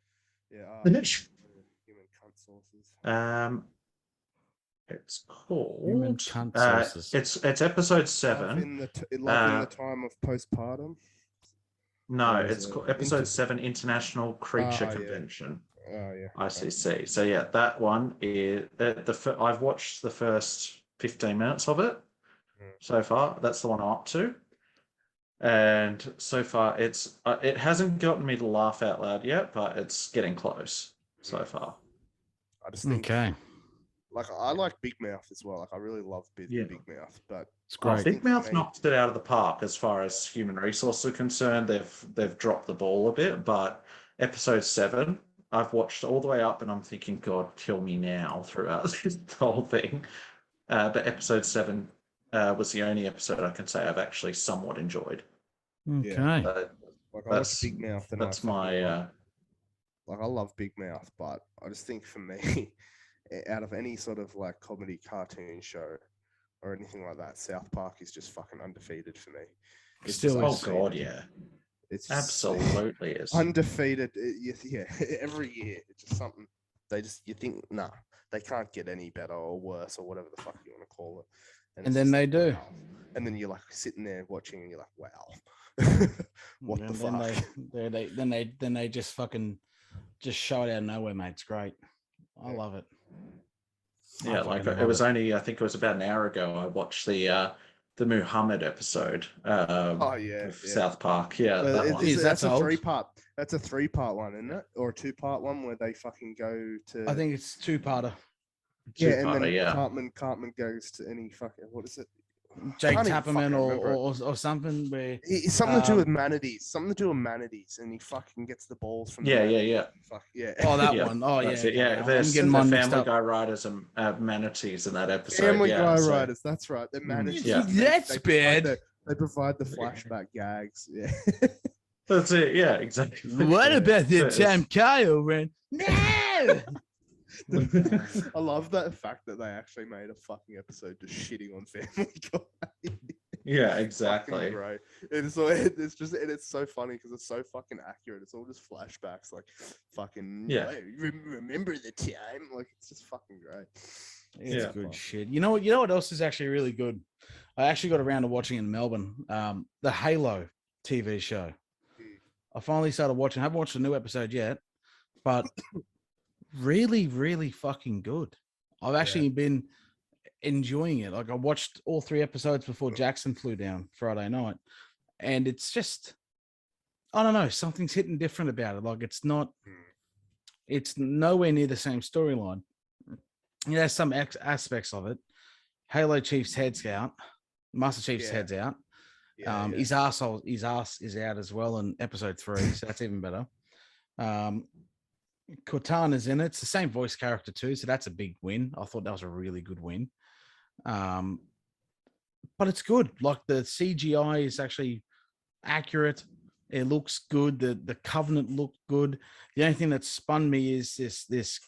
Human cunt sources. It's called Human cunt sources. It's episode 7. In the time of postpartum. No, it's called episode 7, International Creature Convention. Oh yeah. ICC. So that one is I've watched the first 15 minutes of it so far. That's the one I'm up to. And so far, it hasn't gotten me to laugh out loud yet, but it's getting close so far. I just think, I like Big Mouth as well. I really love Big Mouth, but it's great. Big Mouth knocked it out of the park as far as Human Resources are concerned. They've dropped the ball a bit, but episode 7, I've watched all the way up, and I'm thinking, God, kill me now throughout the whole thing. But episode 7 was the only episode I can say I've actually somewhat enjoyed. Okay. I watch Big Mouth, and that's my. I love Big Mouth, but I just think for me, out of any sort of comedy cartoon show or anything like that, South Park is just fucking undefeated for me. It's still, God, yeah. It's absolutely is undefeated. Every year it's just something. You think, nah, they can't get any better or worse or whatever the fuck you want to call it. And then they do. And then you're sitting there watching, and you're like, wow, what the fuck? Then they just fucking just show it out of nowhere, mate. It's great. I love it. Yeah, it was only, I think it was about an hour ago, I watched the Muhammad episode of South Park. Yeah, that's a 3-part. That's a 3-part one, isn't it? Or a 2-part one where they fucking go to. I think it's 2-parter. And then Cartman goes to any fucking, what is it? Jake Tapperman or something where it's something to do with manatees. And he fucking gets the balls from Fuck yeah. Oh, that one. Oh yeah. Yeah. There's the Family Guy writers and manatees in that episode. Family Guy writers, that's right. They're manatees. Yeah. That's bad. They provide the flashback gags. Yeah. That's it. Yeah, exactly. What about the time Kyle ran? No. I love that fact that they actually made a fucking episode just shitting on Family Guy. Yeah, exactly. Right. It's just, and it's so funny because it's so fucking accurate. It's all just flashbacks, like fucking. Yeah. Remember the time? Like it's just fucking great. It's Yeah. good shit. You know what else is actually really good? I actually got around to watching it in Melbourne. The Halo TV show. I finally started watching. I haven't watched a new episode yet, but really, really fucking good. I've actually been enjoying it. Like I watched all 3 episodes before Jackson flew down Friday night, and it's just, I don't know, something's hitting different about it. Like it's nowhere near the same storyline. There's some aspects of it. Halo Chief's head's out. Master Chief's head's out. His ass is out as well in episode 3, so that's even better. Cortana's in it. It's the same voice character too, so that's a big win. I thought that was a really good win. But it's good. Like the CGI is actually accurate. It looks good. The Covenant looked good. The only thing that spun me is this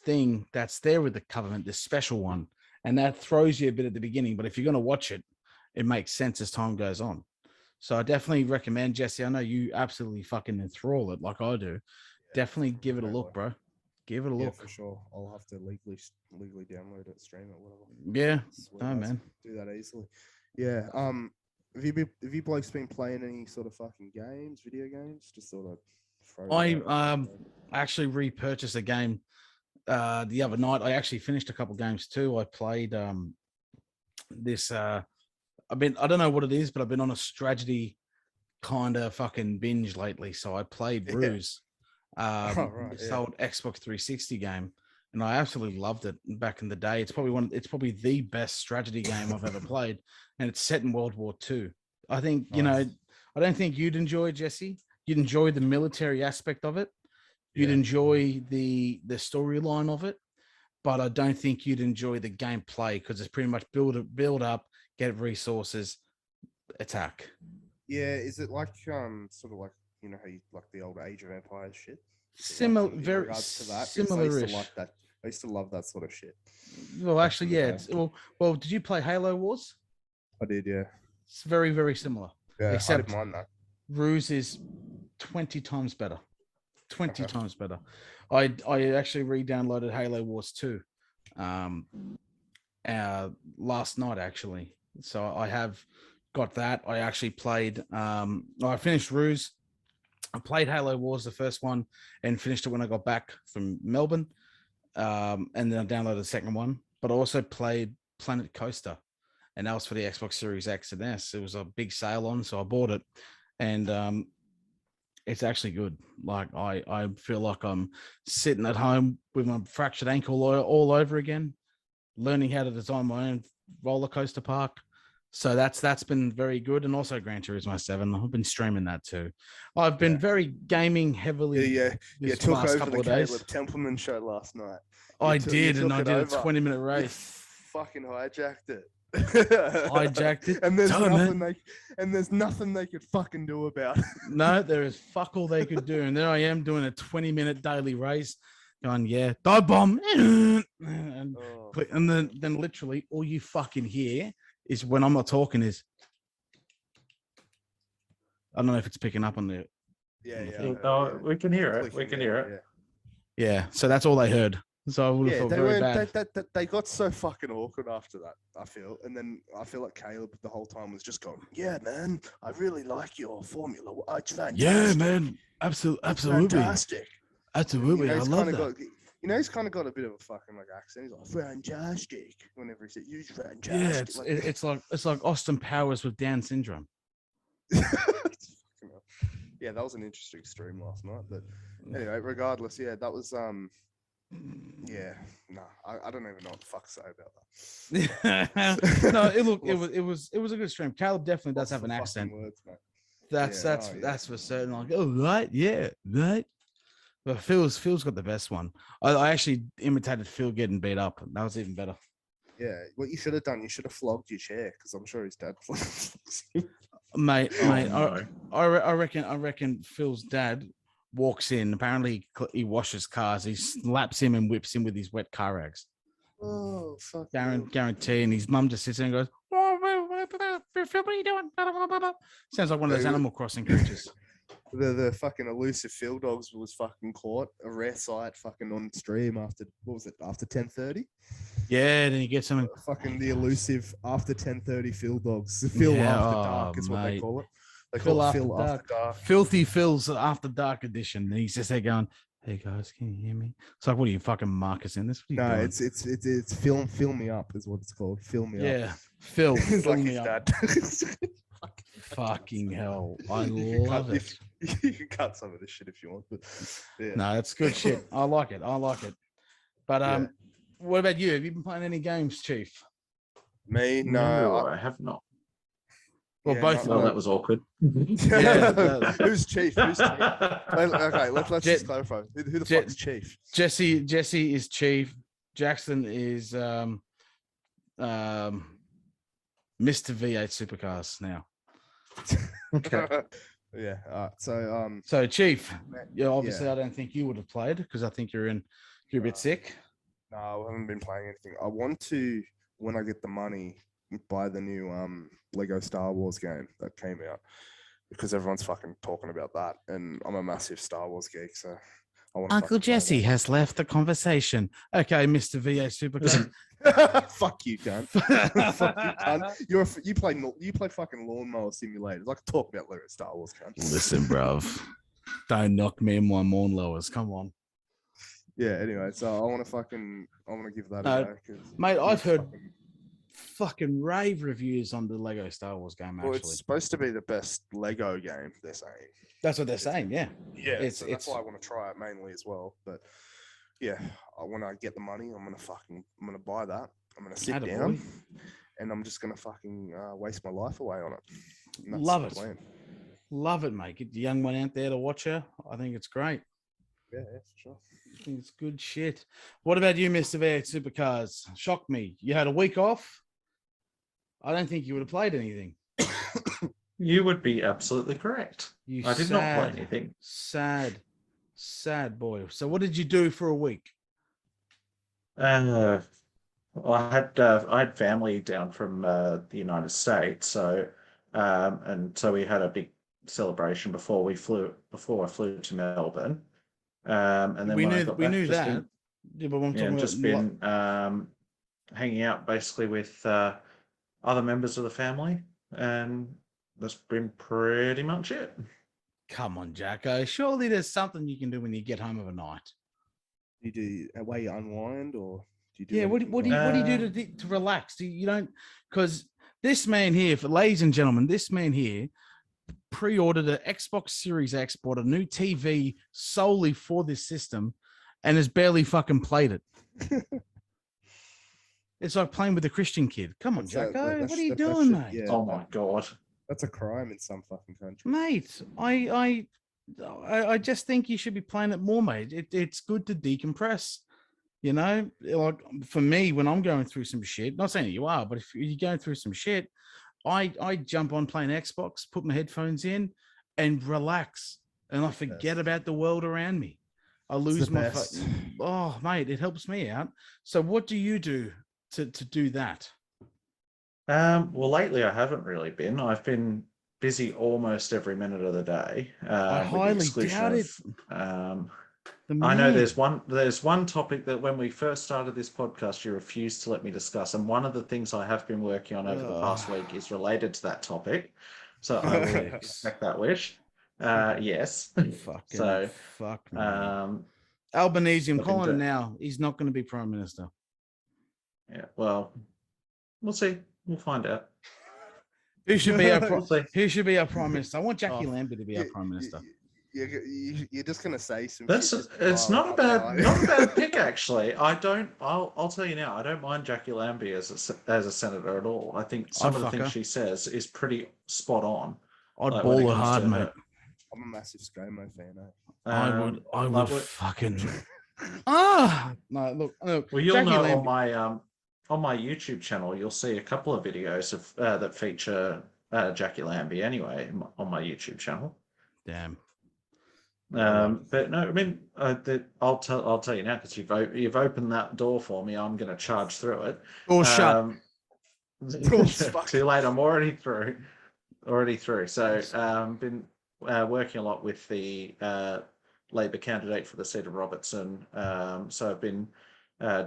thing that's there with the Covenant, this special one, and that throws you a bit at the beginning. But if you're going to watch it, it makes sense as time goes on. So I definitely recommend, Jesse. I know you absolutely fucking enthrall it like I do. Definitely give it a look, bro. Give it a look. For sure. I'll have to legally download it, stream it, whatever. Yeah. Oh man. Do that easily. Yeah. Have you blokes been playing any sort of fucking video games? Just sort of. I actually repurchased a game the other night. I actually finished a couple games too. I played this. I don't know what it is, but I've been on a strategy kind of fucking binge lately. So I played Ruse, this old Xbox 360 game, and I absolutely loved it back in the day. It's probably the best strategy game I've ever played, and it's set in World War II. I think I don't think you'd enjoy it, Jesse. You'd enjoy the military aspect of it. You'd enjoy the storyline of it, but I don't think you'd enjoy the gameplay because it's pretty much build up, get resources, attack. Yeah, is it like sort of like how you like the old Age of Empires shit? Similar, like, very to that, similar-ish. I used to love that sort of shit. Well, actually, yeah. Well, did you play Halo Wars? I did, yeah. It's very, very similar. Yeah, except I didn't mind that. Ruse is 20 times better. 20 times better. I actually re-downloaded Halo Wars 2 last night, actually. So I have got that. I actually played I finished Ruse. I played Halo Wars, the first one, and finished it when I got back from Melbourne. And then I downloaded the second one. But I also played Planet Coaster, and that was for the Xbox Series X and S. It was a big sale on, so I bought it. And it's actually good. Like I feel like I'm sitting at home with my fractured ankle all over again, learning how to design my own roller coaster park. So that's been very good. And also Gran Turismo 7. I've been streaming that too. I've been very gaming heavily. This took last over couple the of Caleb days. Templeman show last night. I did a 20-minute race. Fucking hijacked it. Hijacked it. And there's nothing they could fucking do about it. No, there is fuck all they could do. And there I am doing a 20-minute daily race, going, dive bomb. And then literally all you fucking hear is when I'm not talking is, I don't know if it's picking up on the. Yeah. We can hear it. We can hear it. Yeah. So that's all they heard. So I would have felt very bad. They got so fucking awkward after that, I feel. And then I feel like Caleb the whole time was just going, yeah, man, I really like your formula. It's fantastic. Yeah, man. Absolutely. Fantastic. Absolutely. I love that. He's kind of got a bit of a fucking accent. He's like, fantastic. Whenever he says, use fantastic. Yeah, it's like Austin Powers with Down syndrome. Yeah, that was an interesting stream last night. But anyway, regardless, that was I don't even know what the fuck to say about that. No, it was a good stream. Caleb definitely does have an accent. Words, mate. That's for certain. Like, oh right, yeah, right. But Phil's got the best one. I actually imitated Phil getting beat up. That was even better. Yeah, what you should have done, you should have flogged your chair because I'm sure his dad flogged mate. I reckon Phil's dad walks in. Apparently, he washes cars. He slaps him and whips him with his wet car rags. Oh, fuck. Guarantee. And his mum just sits there and goes, what are you doing? Sounds like one of those Animal Crossing creatures. The fucking elusive field dogs was fucking caught. A rare sight fucking on stream after, what was it, after 10:30? Yeah, then you get some fucking the elusive after 10:30 field dogs. Phil after dark is what they call it. They call it Phil after dark. Filthy Phil's after dark edition. And he's just there going, hey guys, can you hear me? It's like, what are you fucking Marcus in this? No, doing? It's fill me up is what it's called. Fill me up. Yeah, Phil. It's fill like me his up. dad. Fucking hell. I love it. You can cut some of this shit if you want. But yeah. No, it's good shit. I like it. But what about you? Have you been playing any games, Chief? Me? No, I have not. Well, both. Well, that was awkward. Yeah. Who's Chief? Okay, let's just clarify. Who the fuck's Chief? Jesse is Chief. Jackson is Mr. V8 Supercars now. Okay. Yeah. So Chief, obviously I don't think you would have played because I think you're a bit sick. No, I haven't been playing anything. I want to, when I get the money, buy the new Lego Star Wars game that came out because everyone's fucking talking about that, and I'm a massive Star Wars geek, so I want. Uncle Jesse has left the conversation. Okay, Mr. VA Supercar. Fuck you, cunt. Fuck you, cunt. You play fucking lawnmower simulators. I can talk about Lego Star Wars, cunt. Listen, bruv. Don't knock me and my lawnmowers. Come on. Yeah. Anyway, so I want to give that a go. Mate, I've heard fucking rave reviews on the Lego Star Wars game. Actually, well, it's supposed to be the best Lego game. They're saying. That's what they're saying. Yeah. Yeah. That's why I want to try it mainly as well. But yeah, when I get the money, I'm gonna buy that. I'm gonna sit down, and I'm just gonna fucking waste my life away on it. Love it. Love it, mate. Get the young one out there to watch her. I think it's great. Yeah, for sure. I think it's good shit. What about you, Mr. V8 Supercars? Shocked me. You had a week off. I don't think you would have played anything. You would be absolutely correct. I did not play anything. Sad boy. So what did you do for a week? Well, I had family down from the United States, so so we had a big celebration before I flew to Melbourne. And then we knew that. Been hanging out basically with other members of the family, and that's been pretty much it. Come on, Jacko. Surely there's something you can do when you get home of a night. You do a way you unwind, or do you do? Yeah. What do you do to relax? You don't, because this man here, ladies and gentlemen, this man here pre-ordered an Xbox Series X, bought a new TV solely for this system, and has barely fucking played it. It's like playing with a Christian kid. Come on, Jacko. What are you doing, mate? Yeah, oh my god, that's a crime in some fucking country, mate. I just think you should be playing it more, mate. It's good to decompress. You know, like for me, when I'm going through some shit, not saying that you are, but if you're going through some shit, I jump on playing Xbox, put my headphones in, and relax, and I forget about the world around me. I lose my oh, mate, it helps me out. So, what do you do to do that? Well, lately I haven't really been. I've been busy almost every minute of the day. I highly doubt it. I know there's one topic that when we first started this podcast, you refused to let me discuss. And one of the things I have been working on over the past week is related to that topic. So I will respect that wish. Yes. Fuck me. Albanese, I'm calling him now. He's not going to be Prime Minister. Yeah, well, we'll see. We'll find out. Who should be our Prime Minister? I want Jackie Lambie to be our Prime Minister. You're just gonna say some. It's not a bad pick, actually. I'll tell you now. I don't mind Jackie Lambie as a senator at all. I think some of the things she says is pretty spot on. I'd ball her hard, mate. I'm a massive ScoMo fan. I would fucking. No, look. Well, you'll Jackie know on my YouTube channel, you'll see a couple of videos of that feature Jackie Lambie anyway on my YouTube channel. Damn. But no, I mean, I'll tell you now because you've opened that door for me. I'm going to charge through it. Or shut. Too late. I'm already through. So, been working a lot with the Labor candidate for the seat of Robertson. So I've been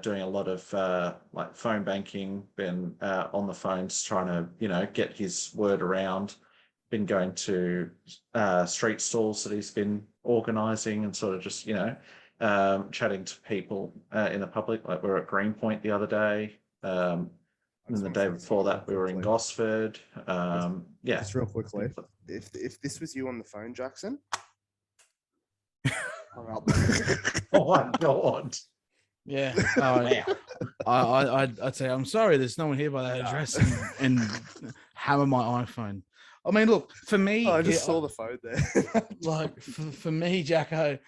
doing a lot of like phone banking. Been on the phones trying to get his word around. Been going to street stalls that he's been organising and sort of just chatting to people in the public. Like we were at Greenpoint the other day. And the day before that, we were in Gosford. Just real quickly, if this was you on the phone, Jackson, hung up. Oh my God. Yeah. I'd say I'm sorry. There's no one here by that address, and hammer my iPhone. I mean, look, for me, I just saw the phone there. Like for me, Jacko,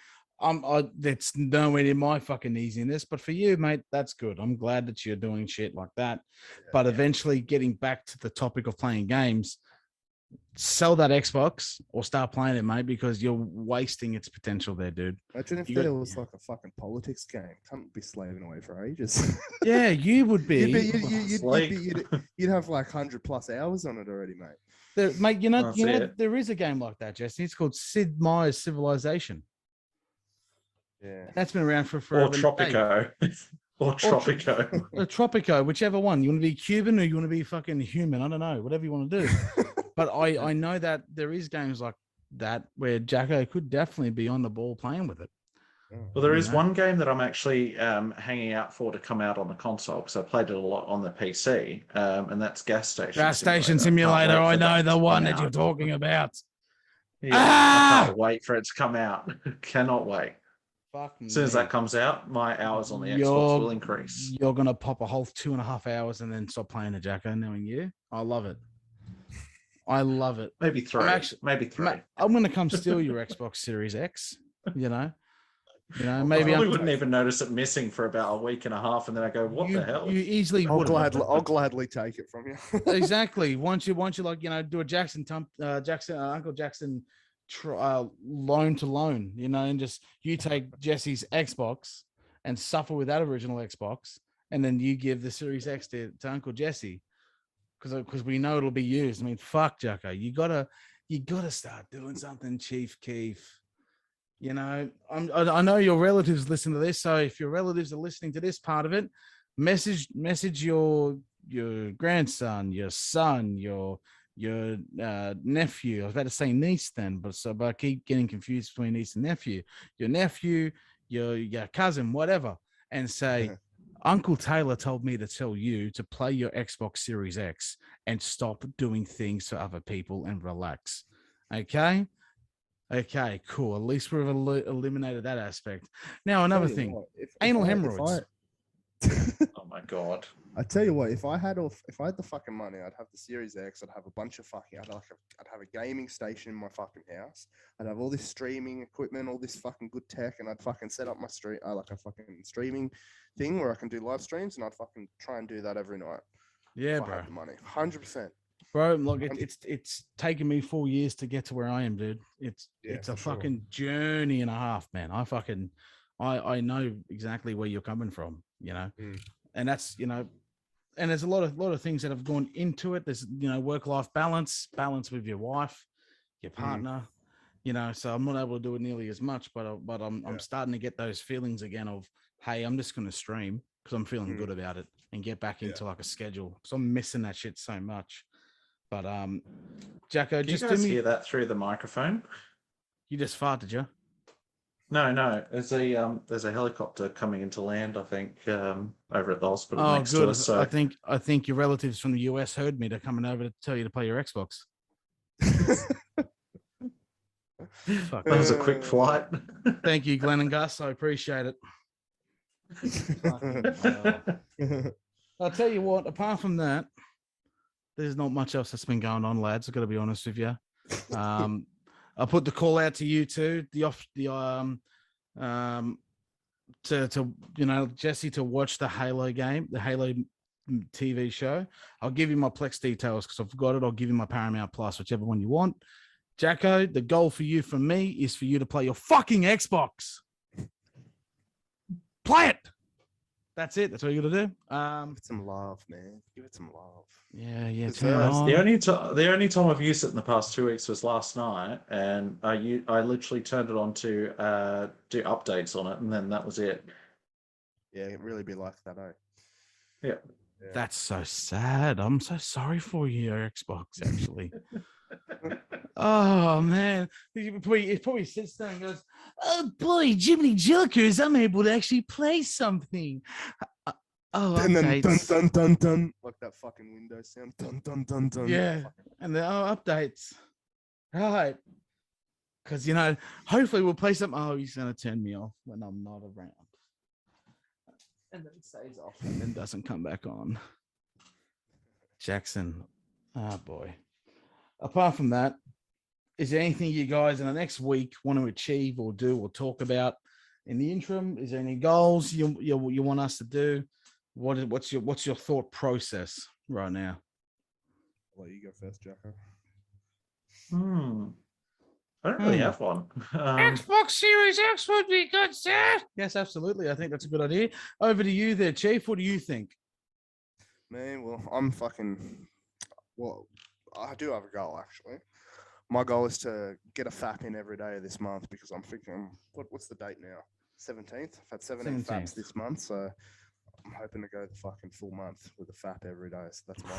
that's nowhere near my fucking easiness. But for you, mate, that's good. I'm glad that you're doing shit like that. But eventually, getting back to the topic of playing games, sell that Xbox or start playing it, mate, because you're wasting its potential there, dude. Imagine if there was like a fucking politics game. Can't be slaving away for ages. Yeah, you would be. You'd have like 100+ hours on it already, mate. Mate, there is a game like that, Jesse. It's called Sid Meier's Civilization. Yeah, that's been around for forever. Or Tropico. Or Tropico. Or Tropico, whichever one. You want to be Cuban or you want to be fucking human? I don't know. Whatever you want to do. But I know that there is games like that where Jacko could definitely be on the ball playing with it. Well, there is one game that I'm actually hanging out for to come out on the console because I played it a lot on the PC, and that's Gas Station. Gas Station Simulator. I know the one that you're talking about. Yeah, I can't wait for it to come out. Cannot wait. As soon as that comes out, my hours on the Xbox will increase. You're gonna pop a whole 2.5 hours and then stop playing a Jacko, knowing you. I love it. I love it. Maybe three. Maybe three. I'm gonna come steal your Xbox Series X. Maybe I wouldn't even notice it missing for about a week and a half, and then I go, "What the hell?" You easily. I'll gladly take it from you. Exactly. Once you like do a Uncle Jackson loan to loan, and just you take Jesse's Xbox and suffer with that original Xbox, and then you give the Series X to Uncle Jesse, because we know it'll be used. I mean, fuck, Jacko, you gotta start doing something, Chief Keef. I know your relatives listen to this, so if your relatives are listening to this part of it, message your grandson, your son, your nephew. I was about to say niece then, but I keep getting confused between niece and nephew. Your nephew, your cousin, whatever, and say, Uncle Taylor told me to tell you to play your Xbox Series X and stop doing things for other people and relax. Okay, cool. At least we've eliminated that aspect. Now, another thing, anal hemorrhoids. Oh my God. I tell you what, if I had the fucking money, I'd have the Series X. I'd have a bunch of I'd have a gaming station in my fucking house. I'd have all this streaming equipment, all this fucking good tech, and I'd fucking set up my like a fucking streaming thing where I can do live streams, and I'd fucking try and do that every night. Yeah, bro. I had the money, 100%. Bro, look, it's taken me 4 years to get to where I am, dude. It's a fucking journey and a half, man. I know exactly where you're coming from, and that's and there's a lot of things that have gone into it. There's work-life balance with your wife, your partner, So I'm not able to do it nearly as much, but I'm starting to get those feelings again of, hey, I'm just going to stream because I'm feeling good about it and get back into like a schedule. So I'm missing that shit so much. But Jacko, just you guys hear that through the microphone? You just farted, you? No. There's a helicopter coming into land, I think, over at the hospital next good. to us. So I think your relatives from the US heard me. They're coming over to tell you to play your Xbox. Fuck, that was a quick flight. Thank you, Glenn and Gus. I appreciate it. I'll tell you what. Apart from that, there's not much else that's been going on, lads. I've got to be honest with you. I'll put the call out to you too. Jesse to watch the Halo game, the Halo TV show. I'll give you my Plex details because I've got it. I'll give you my Paramount Plus, whichever one you want. Jacko, the goal for you from me is for you to play your fucking Xbox. Play it. That's it. That's what you got to do. Give it some love, man. Give it some love. Yeah. The only time I've used it in the past 2 weeks was last night, and I literally turned it on to do updates on it, and then that was it. Yeah, it really be like that, eh? Yeah. That's so sad. I'm so sorry for you, Xbox, actually. Oh, man. It probably sits there and goes, oh, boy, Jiminy Jillikers, I'm able to actually play something. And then dun, updates. dun, dun, dun. Like that fucking Windows sound. Dun, dun, dun, dun. Yeah. And then, updates. Right. Because, hopefully we'll play something. Oh, he's going to turn me off when I'm not around. And then it stays off and then doesn't come back on. Jackson. Oh, boy. Apart from that, is there anything you guys in the next week want to achieve or do or talk about in the interim? Is there any goals you want us to do? What's your thought process right now? I'll let you go first, Jacko. I don't really have one. Xbox Series X would be good, sir. Yes, absolutely. I think that's a good idea. Over to you there, Chief. What do you think? Man, well, I do have a goal, actually. My goal is to get a FAP in every day of this month because I'm thinking, what's the date now? 17th? I've had 17 FAPs this month, so I'm hoping to go the fucking full month with a FAP every day. So that's my goal.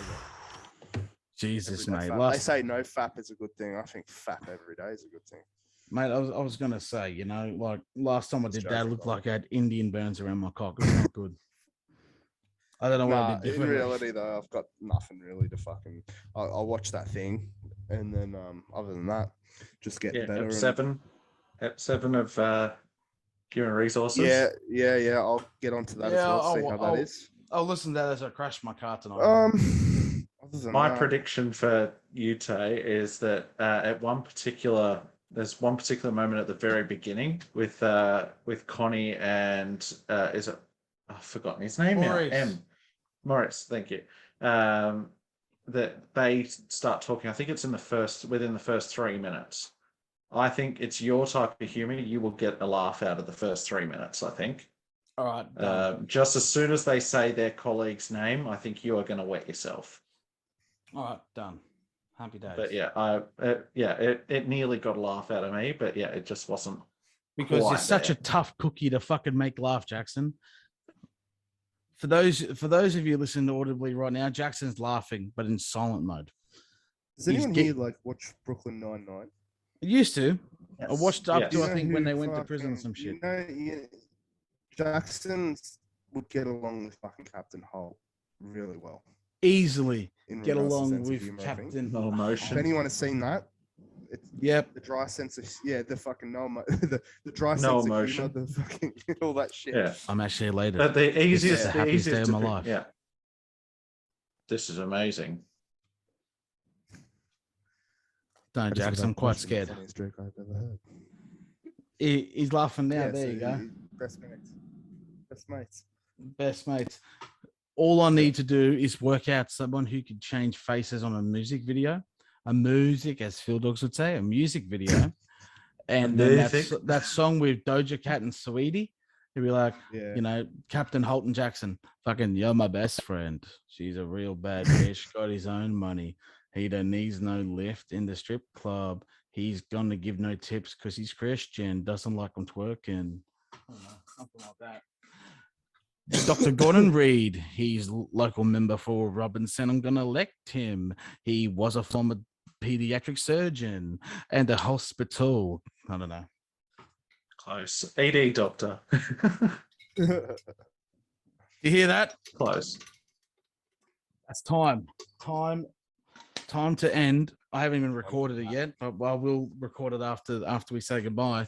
Jesus, mate. They say no FAP is a good thing. I think FAP every day is a good thing. Mate, I was going to say, like last time I did that, it looked like I had Indian burns around my cock. It was not good. I don't know what I did differently. In reality, though, I've got nothing really to fucking... I'll watch that thing, and then other than that, just get better. Ep 7 of Human Resources. Yeah. I'll get onto that as well, see how that is. I'll listen to that as I crash my car tonight. Other than My that, prediction for you, Tay, is that there's one particular moment at the very beginning with Connie and is it? I've forgotten his name Maurice. now. Morris, thank you. That they start talking. I think it's within the first 3 minutes. I think it's your type of humor. You will get a laugh out of the first 3 minutes, I think. All right. Just as soon as they say their colleague's name, I think you are going to wet yourself. All right, done. Happy days. But it nearly got a laugh out of me, but yeah, it just wasn't. Because you're such a tough cookie to fucking make laugh, Jackson. For those of you listening audibly right now, Jackson's laughing, but in silent mode. Does anyone here watch Brooklyn Nine-Nine? I used to. Yes. I watched up to, You I know think, who when they went to fucking- prison and some shit. Jackson would get along with fucking Captain Holt really well. Easily in get regards to along sense of with humor, I think. Captain. No emotion. If anyone has seen that, it's Yep. the dry sense of the fucking the dry sense No of emotion. humor, the fucking all that shit. Yeah. I'm actually elated. But the easiest, the happiest day of my life. Yeah. This is amazing. Don't, Jackson. I'm quite scared. Funniest joke I've ever heard. He's laughing now. Yeah, there you go. Best mates. Best mates. Best mates. All I need to do is work out someone who could change faces on a music video. A music, as Phil Dogs would say, a music video. And then that song with Doja Cat and Saweetie. He'd be like, Captain Holt and Jackson, fucking, you're my best friend. She's a real bad bitch, got his own money. He don't needs no lift in the strip club. He's gonna give no tips because he's Christian, doesn't like them twerking. Something like that. Dr. Gordon Reed, he's local member for Robinson. I'm gonna elect him. He was a former pediatric surgeon and a hospital. I don't know. Close. ED doctor. You hear that? Close. That's time. Time to end. I haven't even recorded it yet, but I will record it after we say goodbye.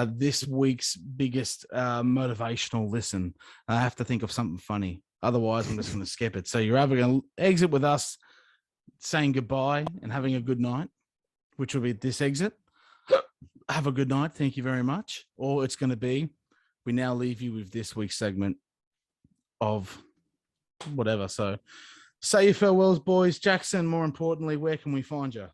This week's biggest motivational listen. I have to think of something funny. Otherwise, I'm just going to skip it. So you're either going to exit with us saying goodbye and having a good night, which will be this exit. Have a good night. Thank you very much. Or it's going to be, we now leave you with this week's segment of whatever. So say your farewells, boys. Jackson, more importantly, where can we find you?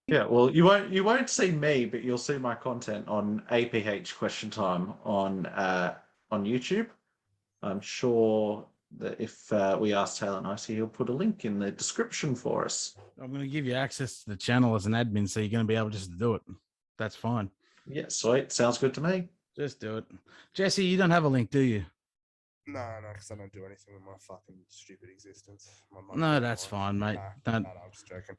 Yeah, well, you won't see me, but you'll see my content on APH Question Time on YouTube. I'm sure that if we ask Taylor Nicey, he'll put a link in the description for us. I'm going to give you access to the channel as an admin, so you're going to be able just to do it. That's fine. Yeah, sweet. Sounds good to me. Just do it. Jesse, you don't have a link, do you? No, because I don't do anything with my fucking stupid existence. No, that's fine, mate. No, I'm just joking.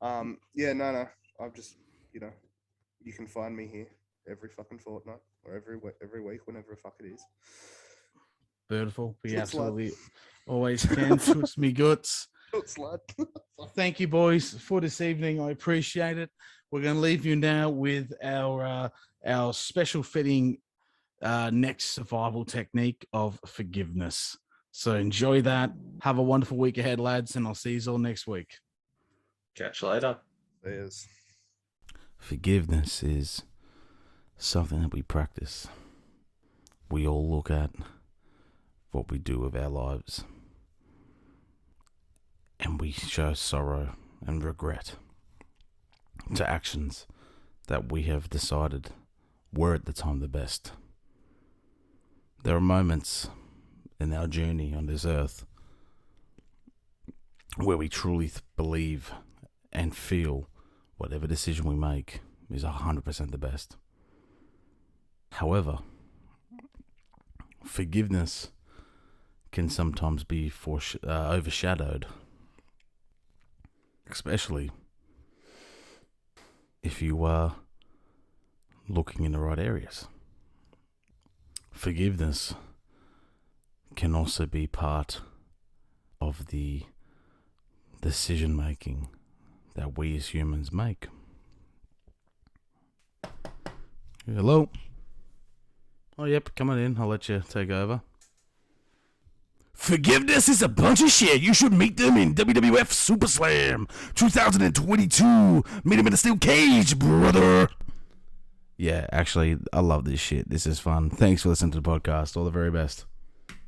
No. I've just, you can find me here every fucking fortnight or every week, whenever the fuck it is. Beautiful. We Toots, absolutely always can. Toots me guts. Toots, lad. Thank you, boys, for this evening. I appreciate it. We're going to leave you now with our special fitting next survival technique of forgiveness. So enjoy that. Have a wonderful week ahead, lads, and I'll see you all next week. Catch you later. There's. Forgiveness is something that we practice. We all look at what we do with our lives, and we show sorrow and regret to actions that we have decided were at the time the best. There are moments in our journey on this earth where we truly believe and feel whatever decision we make is 100% the best. However, forgiveness can sometimes be overshadowed, especially if you are looking in the right areas. Forgiveness can also be part of the decision making that we as humans make. Hello? Oh, yep, come on in. I'll let you take over. Forgiveness is a bunch of shit. You should meet them in WWF Super Slam 2022. Meet him in a steel cage, brother. Yeah, actually, I love this shit. This is fun. Thanks for listening to the podcast. All the very best.